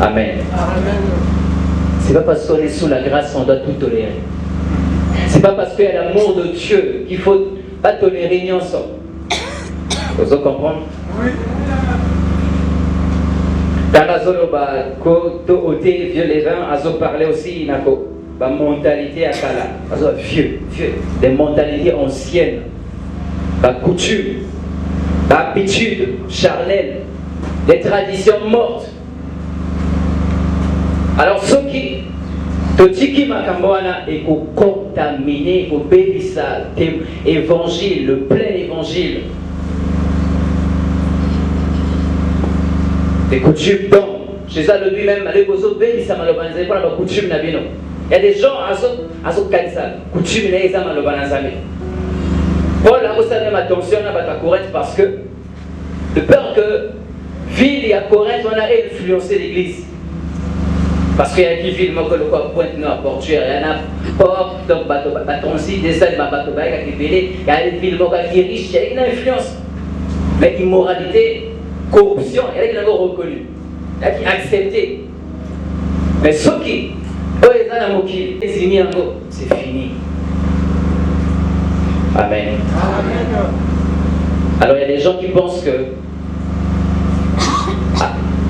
Amen. C'est pas parce qu'on est sous la grâce qu'on doit tout tolérer. C'est pas parce qu'il y a l'amour de Dieu qu'il faut pas tolérer ni ensemble. Vous comprenez? Oui. Dans la zone où vieux les vins, ils ont parlé aussi de mentalité à Kala. Vieux, des mentalités anciennes, des coutumes. D'habitude charnelle, des traditions mortes. Alors ceux qui totiki makamboana et qu'on contaminer, qu'on bénissa évangile, le plein évangile. Des coutumes donc, chez ça le lui-même, les bozo bénissa malobanzé pour la coutume nabino. Il y a des gens à ce cancer, coutume n'a pas malobanzé. Paul a aussi même attention à Corinthe parce que de peur que ville et à Corinthe on a influencé l'église. Parce qu'il y a qui ville que le quoi pointe nord portuaire, il y en a port donc bateau si des salles bateau qui il y a des villes qui riches, il y a une influence. Mais immoralité, corruption, il y a qui l'ont reconnu, il y a qui accepté. Mais ceux qui c'est fini. Amen. Amen. Alors il y a des gens qui pensent que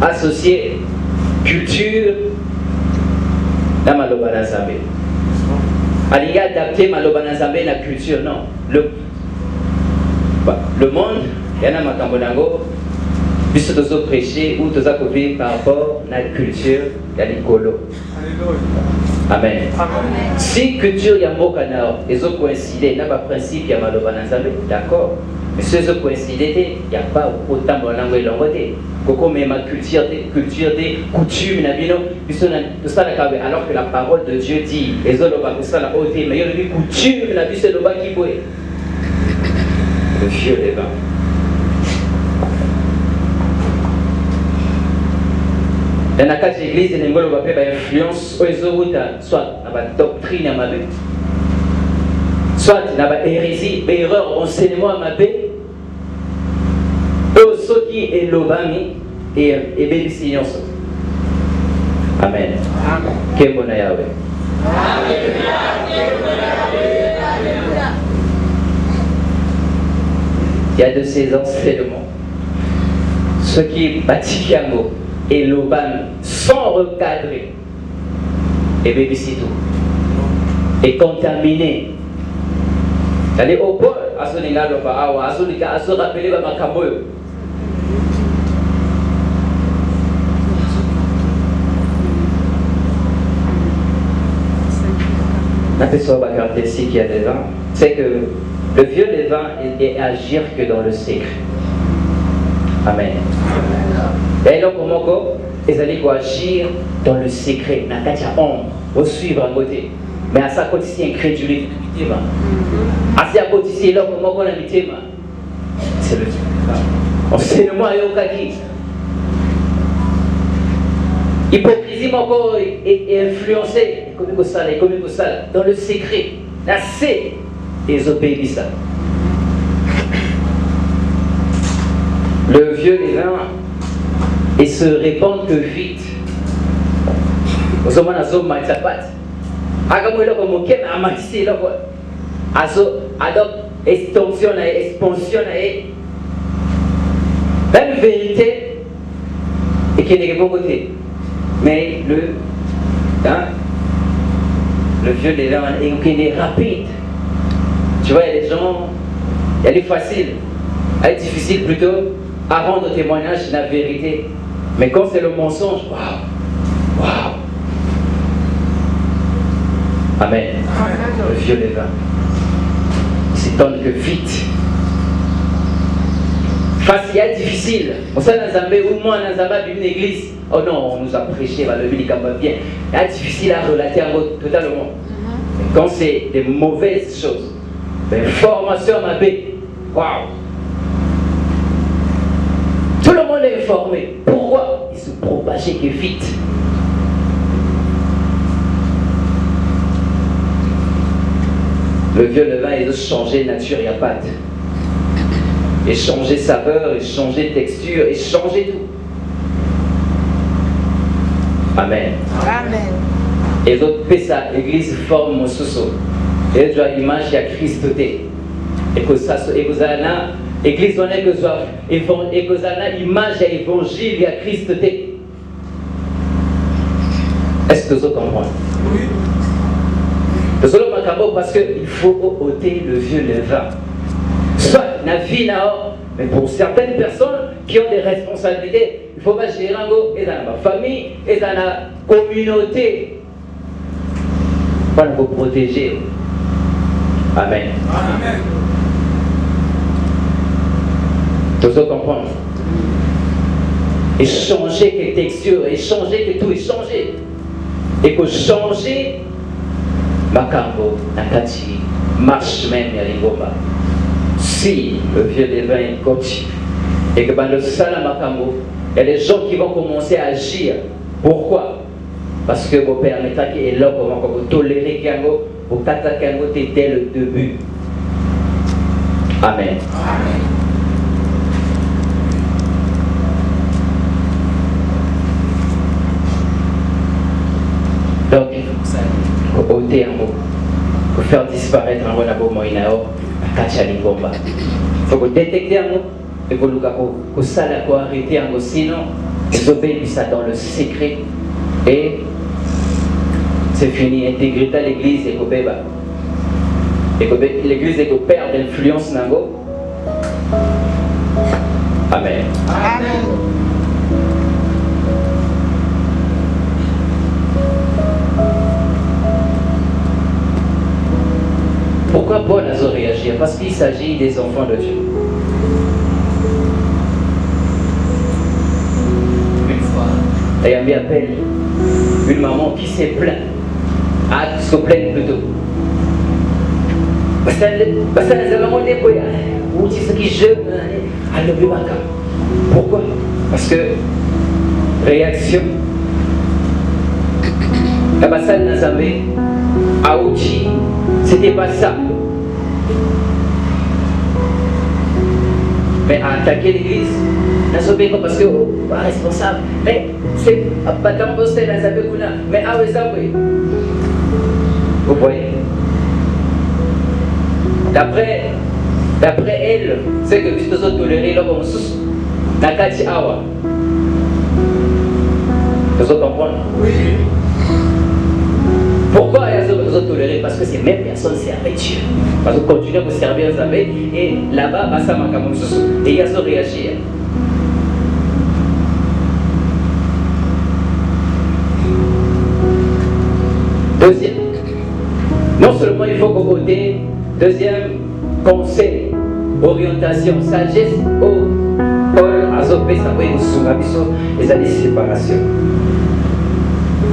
associer culture à Maloba Nazambe. Il y a adapté Maloba Nazambe à la culture, non. Le monde, il y en a Makambonango, puisque nous avons prêché ou nous avons vivre par rapport à la culture de l'écolo. Amen. Amen. Si culture y a mokana, ils ont coïncidé, n'a pas principe y a Maloba Nazambe, d'accord. Mais si ils ont coïncidé, il n'y a pas autant de langue et langue. Koko mais ma culture des coutumes nabino, alors que la parole de Dieu dit, les autres va ça la haute, mais il y a des coutumes nabi c'est le bas qui boit. Le vieux les vins. Dans la carte de l'église, il y a une influence soit dans la doctrine à ma bête, soit dans la hérésie, erreur, enseignement à ma bête, ceux qui est l'obami et bénéficiant. Amen. Amen. Il y a de ces enseignements, ceux qui bâtissent et l'obami sans recadrer et bénéficient et contaminés. C'est-à-dire au point à ce niveau-là, à se rappeler ma camoyo. La personne qui a des vins, c'est que le vieux levain est agir que dans le secret. Amen. Et donc, comment ils allaient agir dans le secret, dans la ombre, au suivre à côté. mais à sa côté c'est incrédulité. À sa côté c'est là comment on a mis. C'est le enseignement à Yokaki. Hypocrisie encore est influencée, comme ça, dans le secret. Là, c'est les obéis ça. Le vieux levain, il se répand que vite. Vous avez un homme qui s'appâte. Agamou là comme ok, mais amatissé là quoi. Adopte extension expansion même vérité et qui n'est pas bon côté. Mais le vieux levain est rapide. Tu vois, il y a des gens, il est facile, il est difficile plutôt à rendre témoignage de la vérité. Mais quand c'est le mensonge, waouh! Amen. Le vieux levain. Il s'étonne que vite. Face il y a difficile. On sait dans Zambé ou moi dans Zambé d'une église. Oh non, on nous a prêché, le ministre bien. Il y a difficile à relater totalement. Quand c'est des mauvaises choses, des formations à bé. Waouh! Tout le monde est informé. Pourquoi il se propageait que vite? Le vieux levain, il veut changer nature, il n'y a pas de. Et changer saveur, et changer texture, et changer tout. Amen. Amen. Et d'autres paient ça, l'église forme mon sous-sol. Et tu as l'image, il y a Christ. Et que ça, et que ça, l'église, on est que ça, et que ça, l'image, il y a l'évangile, il y a Christ. Est-ce que vous comprenez? Oui. Parce qu'il faut ôter le vieux levain. Soit la vie là, mais pour certaines personnes qui ont des responsabilités, il faut pas gérer et dans la famille et dans la communauté. Pour nous protéger. Amen. Amen. Vous comprenez? Et changer que texture, et changer que tout, et changer. Et que changer. Makambo, Nakati, marche même à l'Ingoma. Si le vieux levain continue et que dans le salam Makambo, il y a des gens qui vont commencer à agir. Pourquoi? Parce que vous permettez qu'il est là pour vous tolérer Kiango, vous kata Kiango dès le début. Amen. Amen. Donc, ôter un mot, pour faire disparaître un mot moïnao, à Kachalingomba. Il faut que détecter un mot, et que vous savez quoi arrêter un mot, sinon, vous obéissez ça dans le secret, et c'est fini, intégrité à l'église, et que l'église est que perd l'influence nango. Amen. Amen. Pourquoi Paul a réagi? Parce qu'il s'agit des enfants de Dieu. Une fois, il y a un appel une maman qui s'est plainte, se plaint plutôt. Parce que la maman n'est pas ou ce qui jeune à lever ma carte. Pourquoi? Parce que réaction. La bassane n'a jamais Aouchi, c'était pas ça. Mais à attaquer l'église, n'a pas parce que pas responsable. Mais c'est pas tant que c'est dans sa pécuna. Mais à oui. Vous voyez? D'après elle, c'est que juste aux autres tolérer là comme sous. Nakati awa. Vous comprenez? Oui. Pourquoi ils ont toléré? Parce que ces mêmes personnes servaient Dieu. Parce qu'on continue à servir Zambé et là-bas, ça m'a comme et ils ont réagi. Deuxième, non seulement il faut voter, deuxième conseil, orientation, sagesse, Paul a zopé, ça va être sous les années de séparation.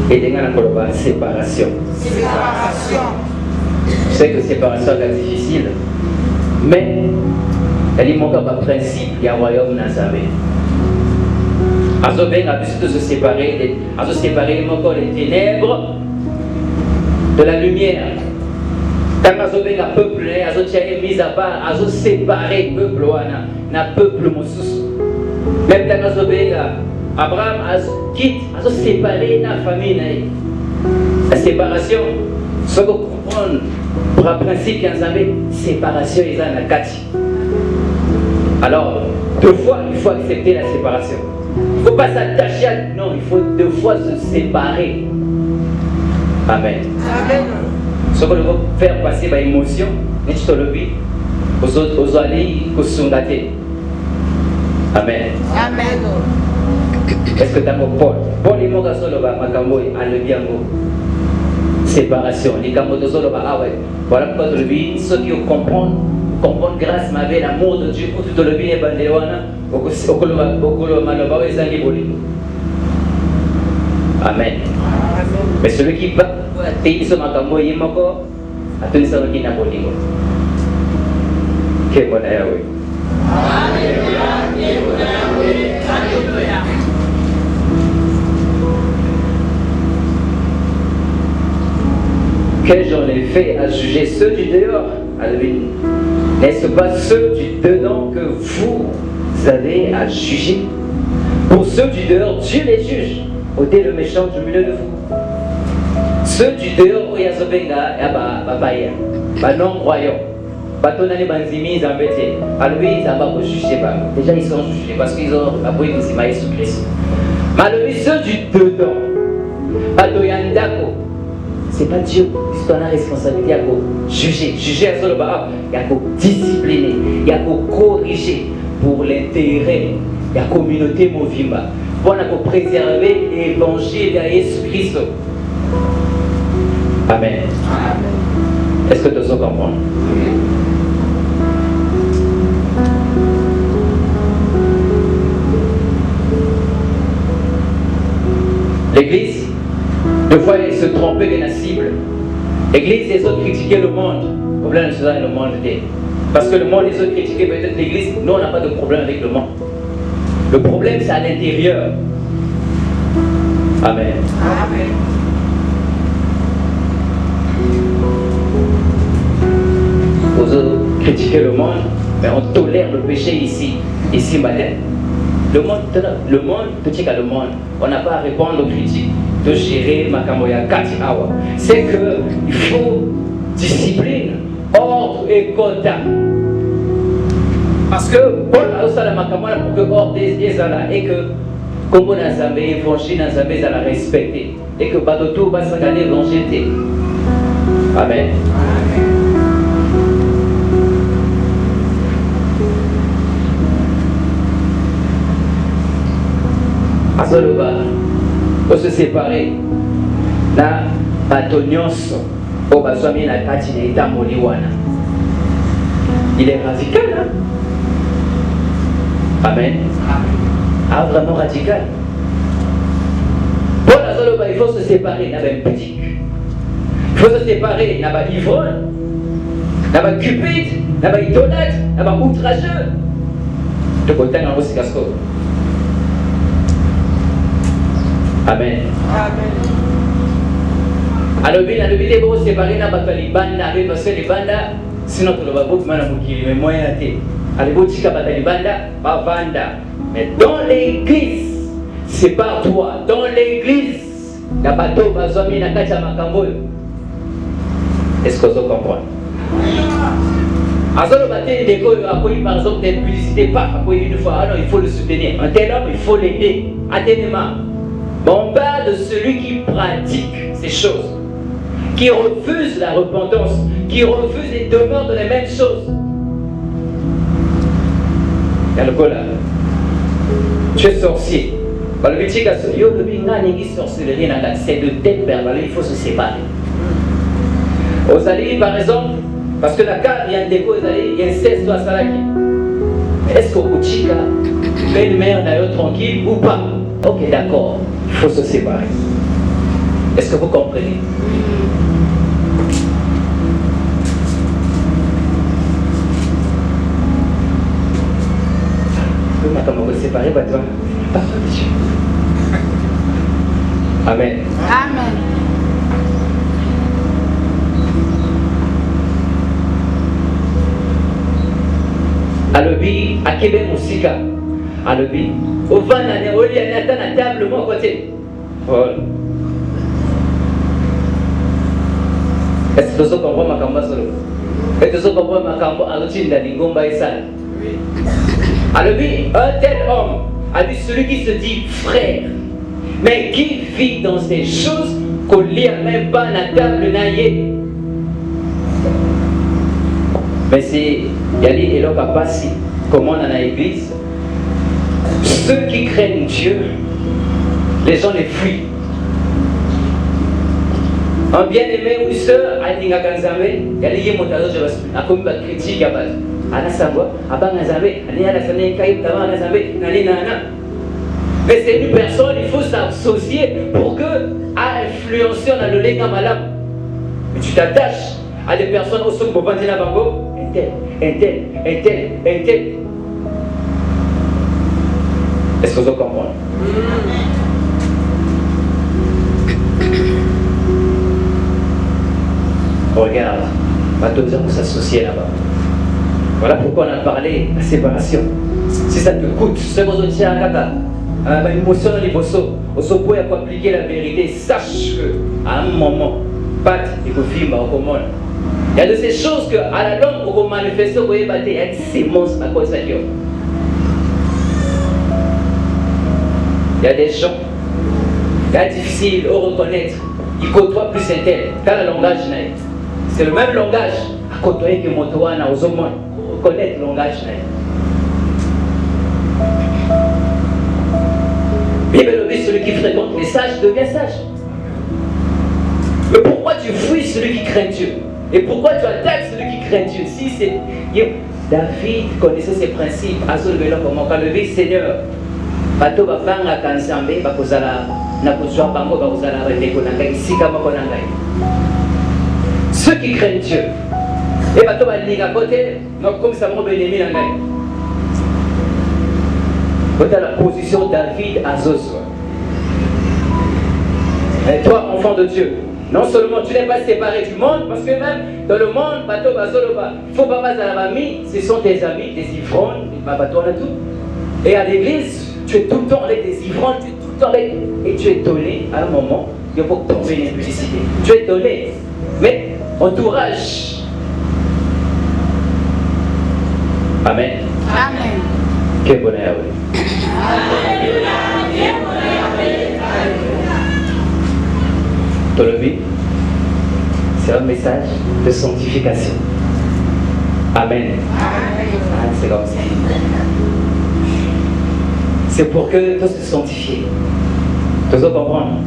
Et il y a une séparation. Je sais que séparation est difficile, mais il manque un principe, il y a un royaume dans sa vie. Azoben a décidé de se séparer, les ténèbres de la lumière. Quand Azoben a peuplé, Azoben a mis à part, Azoben a séparé le peuple, na peuple Moussous. Même quand Azoben Abraham a quitté, a séparé la famille. La séparation, ce que vous comprenez, pour un principe qui est séparation, ils ont la kati. Alors, deux fois, il faut accepter la séparation. Il ne faut pas s'attacher à... Non, il faut deux fois se séparer. Amen. Amen. Ce que nous devons faire passer par l'émotion, nous devons le vivre, aux alliés, aux sondatés. Amen. Amen. Est-ce que tu as Paul? Paul, il m'a dit que séparation. Il m'a dit que voilà pourquoi tu le vis, ceux qui comprennent grâce à l'amour de Dieu, pour tout le bien et bandewana, Amen. Mais celui qui va, il se m'a dit que il s'en qui n'a pas dit. Que bon est oui. Que j'en ai fait à juger ceux du dehors, n'est-ce pas ceux du dedans que vous avez à juger? Pour ceux du dehors, Dieu les juge. Ôtez le méchant du milieu de vous. Ceux du dehors, où il y a ce non-croyants, batonani banzimi ils embêtés. Alors lui, ça va pas juger. Déjà, ils sont jugés parce qu'ils ont appris que c'est Jésus-Christ. Mais ceux du dedans, batoyandako. C'est pas Dieu, c'est ton responsabilité à juger. Juger à Zoloba, il y a qu'à discipliner, il y a qu'à corriger pour l'intérêt de la communauté Movimba. Pour préserver l'évangile de Jésus-Christ. Amen. Amen. Est-ce que tu as compris? L'Église, deux fois, elle se trompait de la cible. L'Église, les autres critiquaient le monde. Le problème, c'est dans le monde. Parce que le monde, les autres critiquaient peut-être l'Église. Nous, on n'a pas de problème avec le monde. Le problème, c'est à l'intérieur. Amen. Amen. Vous autres critiquez le monde, mais on tolère le péché ici matin. Le monde, tout ce le monde, on n'a pas à répondre aux critiques de gérer Makamoya Katihawa. C'est qu'il faut discipline, ordre et quota. Parce que Paul a aussi la Makamoya pour que l'ordre est là et que, comme on a jamais évangile, on a jamais à la respecter. Et que Badoto va s'engager l'évangile. Amen. Azoloba, pour se séparer, na batonyonso, au baswami na kati na ita moliwana. Il est radical, hein? Amen. Ah, vraiment radical. Pour Azoloba, il faut se séparer, n'a pas boutique. Il faut se séparer, n'a pas ivrogne, n'a pas cupide, n'a pas idolâtre, n'a pas outrageux. De côté, on a aussi casco. Amen. Amen. Alors, bien, il faut se séparer n'a pas les bandes, parce que les bandes, sinon, tu ne vas pas beaucoup mal à mourir, mais moyen à thé. Alors, tu vas pas les bandes, pas vanda. Mais dans l'église, c'est pas toi. Dans l'église, il y a pas de bateau, il y a pas de. Est-ce que vous comprenez? Azolo Baté, par exemple, des publicités, pas une fois, ah non, il faut le soutenir. Un tel homme, il faut l'aider. Atténuement. On parle de celui qui pratique ces choses, qui refuse la repentance, qui refuse et demeure de les mêmes choses. Il y a le cas là. Tu es sorcier. Le sorcellerie, c'est de tête verbale, il faut se séparer. Aux alliés, par exemple, parce que la carte, il y a un déco, il y a un 16 à Salaki. Est-ce qu'au Chica, belle mère d'ailleurs tranquille ou pas? Ok, d'accord, il faut se séparer. Est-ce que vous comprenez? Comment vous séparer, toi? Amen. Amen. Alobi, akebe musika. Alobi, ovana ne oli anata na table mon côté. Voilà. Est-ce que vous comprenez ma kamba solo? Est-ce que vous comprenez ma kamba alutinda lingomba esala? Alobi, un tel homme a dit celui qui se dit frère, mais qui vit dans ces choses qu'on lit même pas la table naïe. Mais c'est Yali et l'homme passé, comment dans l'église, ceux qui craignent Dieu, les gens les fuient. Un bien-aimé ou sœur, Aninga Kanzame, Yali Yemotazo, je vais comme la critique à base. Ana Sangwa, Abangazame, Ania la Sane Kaïm, Tabangazame, Nalinana. Mais c'est une personne, il faut s'associer pour que, à influencer dans le léga malade. Mais tu t'attaches à des personnes au son pour vendre la bango, un tel. Est-ce que vous comprenez? Regarde, pas tous pour s'associer là-bas. Voilà pourquoi on a parlé de la séparation. Si ça te coûte, ce que vous avez une émotion dans les bossos, pour appliquer la vérité, sache qu'à un moment, pas il faut vivre au monde. Il y a de ces choses que à la longue, on manifeste, vous voyez, il y a des sémences à cause de Dieu. Il y a des gens, c'est difficile de reconnaître. Ils côtoient plus un tel. Dans le langage, c'est le même langage à côtoyer que Motoana aux hommes. Reconnaître le langage. Bible dit celui qui fréquente les sages devient sage. Mais pourquoi tu fuis celui qui craint Dieu? Et pourquoi tu attaques celui qui craint Dieu? Si c'est David connaissait ses principes, quand le dit Seigneur, bato bafanga kansambe bakozala na kozwa bango bakozala bandeko na ngai sika moko na ngai. Ceux qui craignent Dieu et bato balinga côté donc comme ça mon bien-aimé na ngai. Voilà la position de David à Zosua. Et toi, enfant de Dieu, non seulement tu n'es pas séparé du monde, parce que même dans le monde, bateau bazoloba, il faut pas passer à la famille, ce sont tes amis, des ivrognes, des bateaux et tout. Et à l'église, tu es tout le temps avec des ivrognes, tu es tout le temps avec. Et tu es donné à un moment, il faut tomber une publicité. Tu es donné, mais entourage. Amen. Amen. Quel bonheur, oui. Tolobi, c'est un message de sanctification. Amen. Ah, c'est comme ça. C'est pour que tous se sanctifient. Tous se comprendre.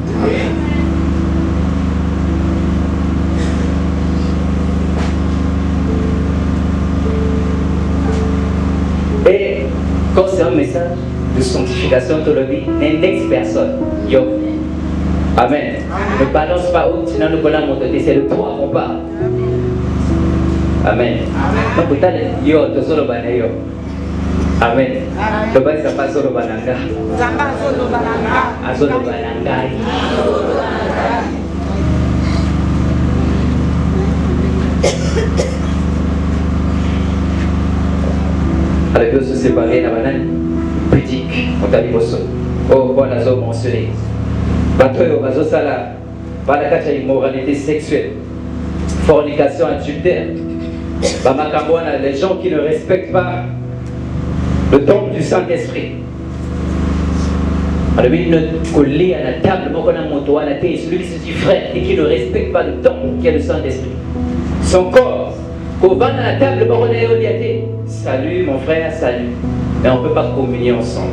Et quand c'est un message de sanctification, Tolobi, n'indexe personne. Yo. Amen. Ne balance pas où tu n'as pas monté, c'est de toi qu'on parle. Amen. Donc, yo, tu solo banayo. Amen. Tu vas pas solo bananga. Solo bananga. Alors, ils se séparer la banane pudique. On t'a dit oh, voilà, ça mentionné. Batoyo, bazosala, balakacha immoralité sexuelle, fornication, adultère, bamakamwana, les gens qui ne respectent pas le temple du Saint-Esprit. Alors, il ne colle à la table, celui qui se dit frère et qui ne respecte pas le temple qui est le Saint-Esprit. Son corps, qu'on va à la table, salut mon frère, salut. Mais on ne peut pas communier ensemble.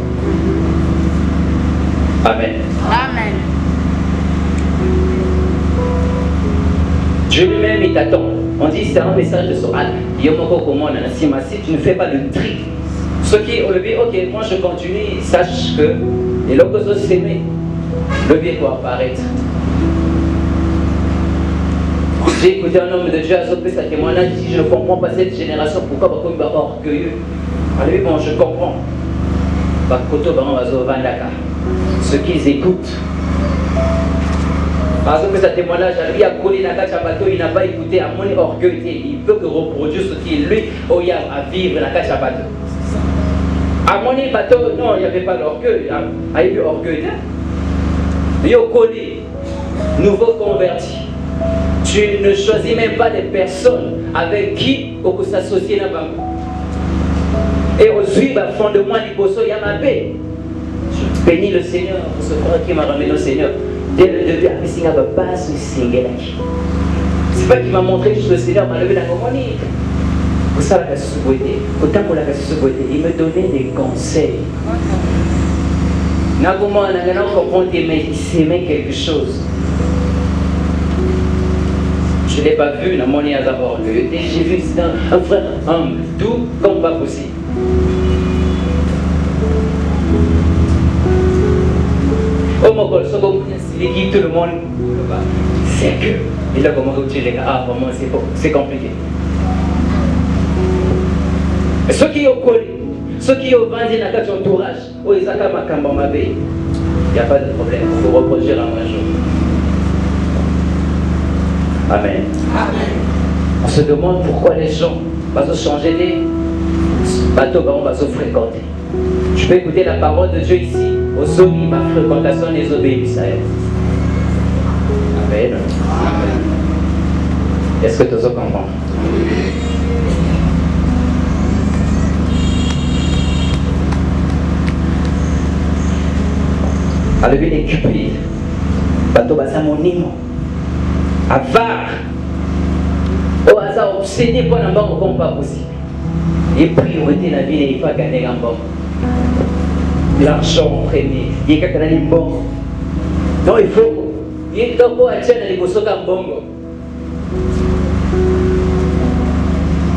Amen. Amen. Dieu lui-même, il t'attend. On dit c'est un message de Soral. Si tu ne fais pas le tri, ceux qui ont le vie, ok, moi je continue, sache que les locaux s'aimer, le bien doit apparaître. J'ai écouté un homme de Dieu à Zopé, sa témoignage, il dit je ne comprends pas cette génération, pourquoi on est orgueilleux. Alors bon, je comprends. Ce qu'ils écoutent. Par exemple, sa témoignage, lui a collé la cage à bateau, il n'a pas écouté, à mon orgueil, il veut que reproduire ce qu'il lui a à vivre la cage à bateau. À mon bateau, non, il n'y avait pas d'orgueil. Il y a eu orgueil. Il y a collé, nouveau converti. Tu ne choisis même pas des personnes avec qui on peut s'associer dans le et aujourd'hui, le fondement du poisson, il y a ma paix. Je bénis le Seigneur pour ce frère qui m'a ramené au Seigneur. Dès le début, c'est pas qu'il m'a montré juste le Seigneur m'a levé la commandie. Pour ça, il me donnait des conseils. Il s'aimait quelque chose. Je ne l'ai pas vu dans mon lien d'abord. J'ai vu un frère humble, doux comme pas possible. Oh mon God, tout le monde, c'est que. Et là, comment vous les gars, vraiment, c'est compliqué. Ceux qui ont collé, ceux qui ont vendu dans notre entourage, oh, ils ont il n'y a pas de problème, il faut reproduire un jour. Amen. Amen. On se demande pourquoi les gens vont changer des bateaux, on va se fréquenter. Je peux écouter la parole de Dieu ici, aux zones, ma fréquentation des obéissants. Amen. Amen. Est-ce que tu as compris? Alors, il est cupide. Bateau, c'est mon niveau. Avare. Au hasard, obsédé pour un bon comme pas possible. Et priorité dans la vie, il faut gagner un bon. L'argent en premier. Il y a quelqu'un qui a bon. Non, il faut. Il y a quelqu'un qui a les bossos comme bon.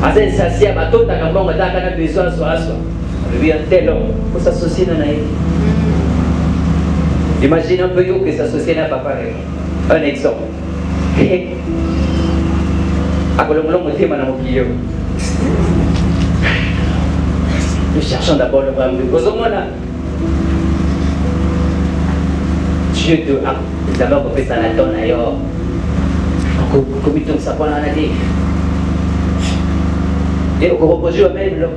Ça, c'est un bateau, tu as besoin de soi. Lui, un tel homme, il faut s'associer dans la vie. Imagine un peu que s'associer dans papa. Un exemple. Nous cherchons d'abord le vrai Dieu te d'abord qu'on fait ça la donne ailleurs. Comme il tombe ça pendant la vie. Et on reproduit même là.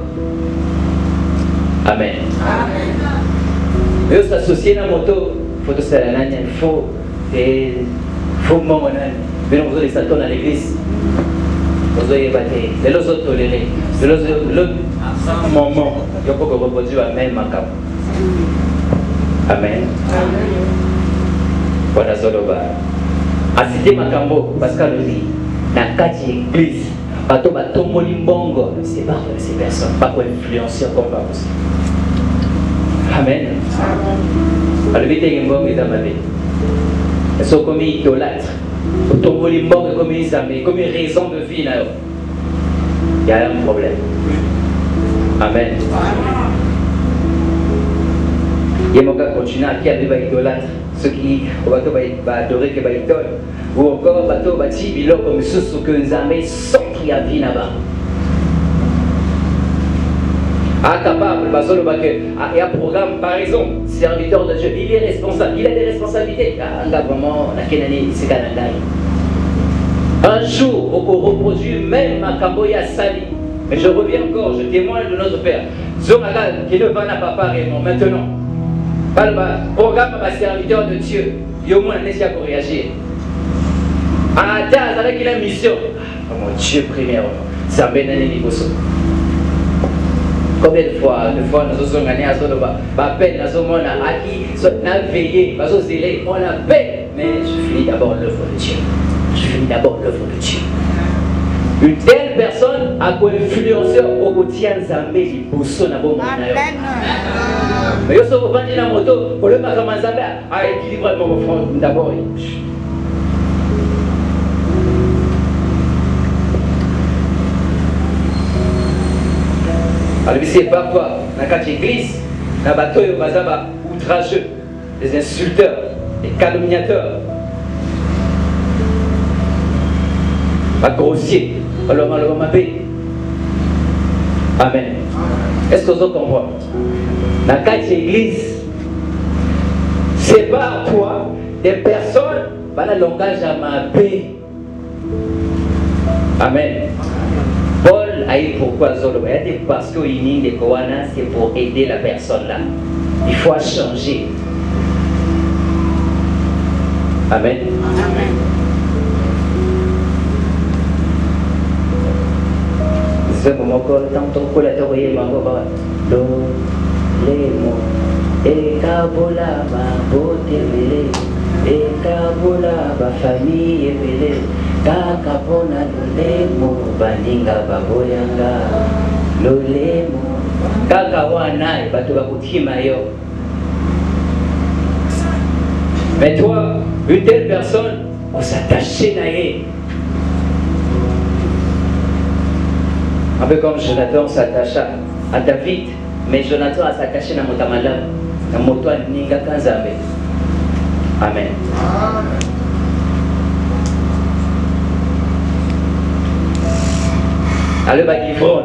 Amen. Et s'associer dans la moto, il faut se faire la il faut maman. Mais on veut les satans dans l'église. Vous avez battu. Les autres tolérés. Les autres moment. Il faut qu'on reproduise la même macam. Amen. Voilà Zoloba. Asité Makambo, Pascal le dit, dans quatre églises, bateau bateau molimbongo, c'est pas de ces personnes, pas pour influencer comme pas possible. Amen. Alors vite il y a un bon qui est dans ma vie. Ils sont comme idolâtres. Bateau molimbongo comme ils aiment, comme une raison de vie là. Il y a un problème. Amen. Il y a mon gars continuer à faire des idolâtres. Ceux qui au bateau va adorer que idole ou encore au bateau va dire bilo comme ceux que nous avons sans qui a vie là-bas. Incapable parce que il y a un programme par exemple serviteur de Dieu, il est responsable, il a des responsabilités. Vraiment la Kenani c'est Canada. Un jour on peut reproduire même ma Camboya Sali. Mais je reviens encore, je témoigne de notre Père. Zoraga qui ne va pas réellement maintenant. Par le programme de serviteur de Dieu, il y a au moins un essai pour réagir. À Adas, avec une mission. Oh mon Dieu, premièrement, c'est un bénin Niboso. Combien de fois nous avons gagné à Zodoba, peine, nous avons veillé, nous avons zélé, on a paix. Mais je finis d'abord l'œuvre de Dieu. Une telle personne a quoi influencer au quotidien Zambé qui pousse na bon manayo. Mais yo so ko vandi na moto, pour le makama Zambé a équilibré mon front d'abord. Alors c'est parfois dans quatre églises, dans bateau yo bazaba outrageux, des insulteurs, des calomniateurs. Pas grossier. Alors, amen. Est-ce que vous comprenez? Dans quatre églises, sépare-toi des personnes par le langage à ma paix. Amen. Paul a eu pourquoi Zolo? Parce qu'il y a des Kowana, c'est pour aider la personne là. Il faut changer. Amen. Amen. Ce moment quand on collaborer le mots et kabola ma beauté et kabola ma famille et kakapona lemo baninga baboyanga lolemo kakawana bato bakutima yo. Mais toi, une telle personne, on s'attachait à elle. Un peu comme Jonathan s'attacha à David, mais Jonathan a s'attaché à Motamala, à Motoa Ninga Kanzame. Amen. Allez, Bagivron.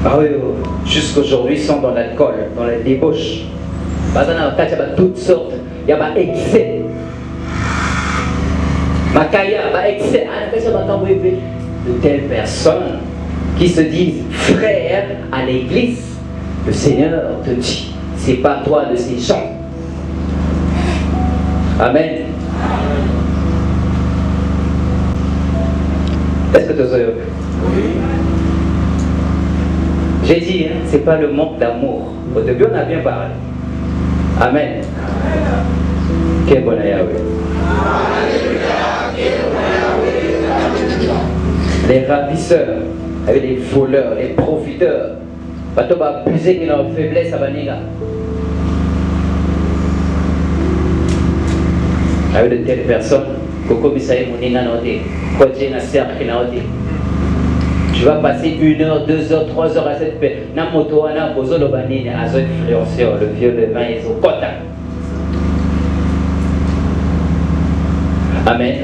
Ah oui, jusqu'aujourd'hui, ils sont dans l'alcool, dans la débauche. Il y a toutes sortes, il y a des excès. Makaya, excès. De telles personnes qui se disent frères à l'église, le Seigneur te dit, sépare-toi de ces gens. Amen. Est-ce que tu as oui. J'ai dit, hein, c'est pas le manque d'amour. Au début, on a bien parlé. Amen. Quel bon Yahweh. Les ravisseurs, avec les voleurs, les profiteurs, bateau va abuser de leur faiblesse à Baniga. Avec de telles personnes, Koko Misaï Mounina Noté, Kodje Nasser Kinaoté. Tu vas passer 1 heure, 2 heures, 3 heures à cette paix. Namoto Ana Bozo Lobanine, Azo influenceur, le vieux, le vin et son quota. Amen.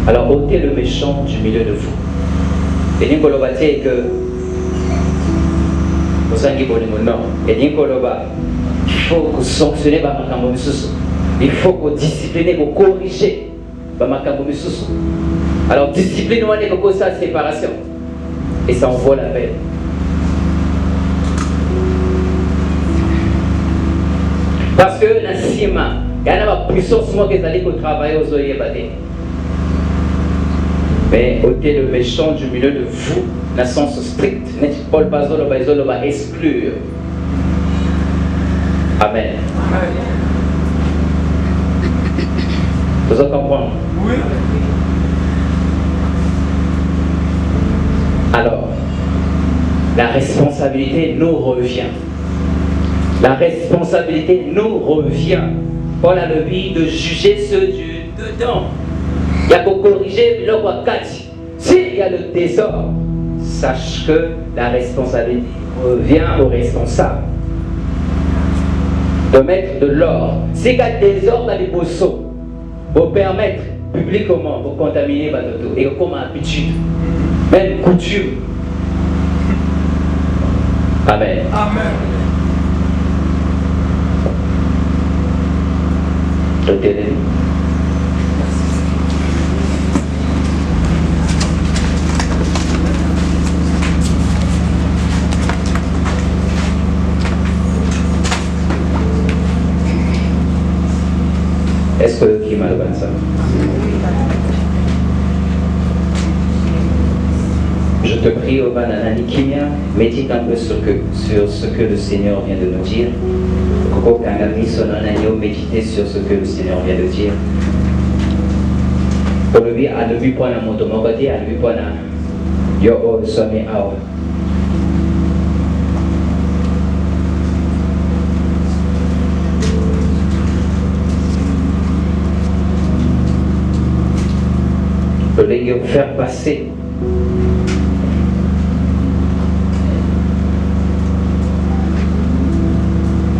Alors ôtez le méchant du milieu de vous. Et Nikoloba dit que il faut que sanctionner il faut que discipliner, que corriger. Alors discipline on est comme ça séparation. Et ça en vaut la peine. Parce que la cima, il y a une puissance qui est allée au travail aux oeillets. Mais ôtez le méchant du milieu de vous, dans le sens strict. Paul Bazolo va exclure. Amen. Vous en comprenez? Oui. Alors, la responsabilité nous revient. La responsabilité nous revient. Paul a le but de juger ceux du dedans. Il y a pour corriger le roi 4. S'il y a le désordre, sache que la responsabilité revient aux responsables. De mettre de l'ordre. S'il y a désordre dans les bossos, pour permettre publiquement, pour contaminer Batoto, et comme habitude, même coutume. Amen. Amen. Est-ce que qui m'a le ça? Je te prie, au Bananani Kimia, médite un peu sur ce que le Seigneur vient de nous dire. Méditer sur ce que le Seigneur vient de dire. Pour le bien, à le but point à mon côté, à le but point à yo o somi ao. Le faire passer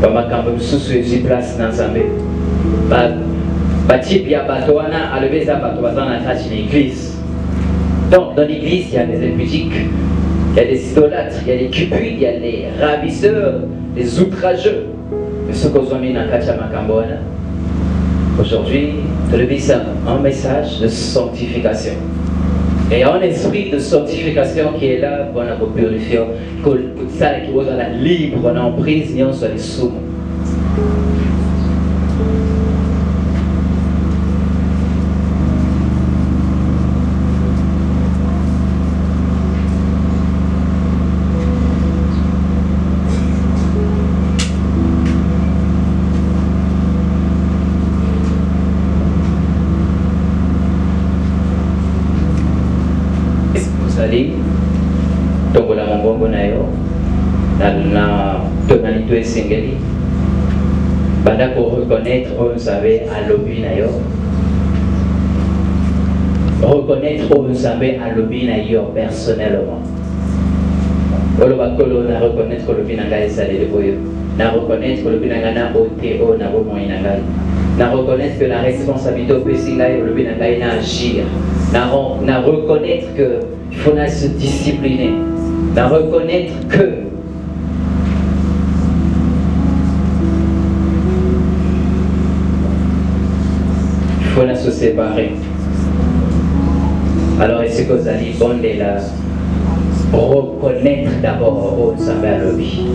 bamakambo mosusu ezwi place na nzambe batype ya bato wana alobi eza bato baza na tâche na église. Donc dans l'église il y a des impudiques, il y a des idolâtres, il y a des cupides, il y a les ravisseurs, les outrageux. Mais ce qu'on a mis dans kati ya makambo wana aujourd'hui tolobi ça un message de sanctification. Et un esprit de sanctification qui est là pour nous purifier, pour ça qui vous la libre, en prise, ni on soit les sous. Tombola mongongo na yo na tonalité esengeli banda ko reconnaître on savait à lobby na yo reconnaître on savait à lobby na yo personnellement oloba kolo na reconnaître que lobby na ngai sale de boyo na reconnaître que lobby na ngana OTO na bo moyen na ngai na reconnaître que la responsabilité au pesinga et lobby na ngai na agir na reconnaître que il faut se discipliner, na reconnaître que il faut se séparer. Alors est-ce que vous allez bon de la reconnaître d'abord au Samba Lobby?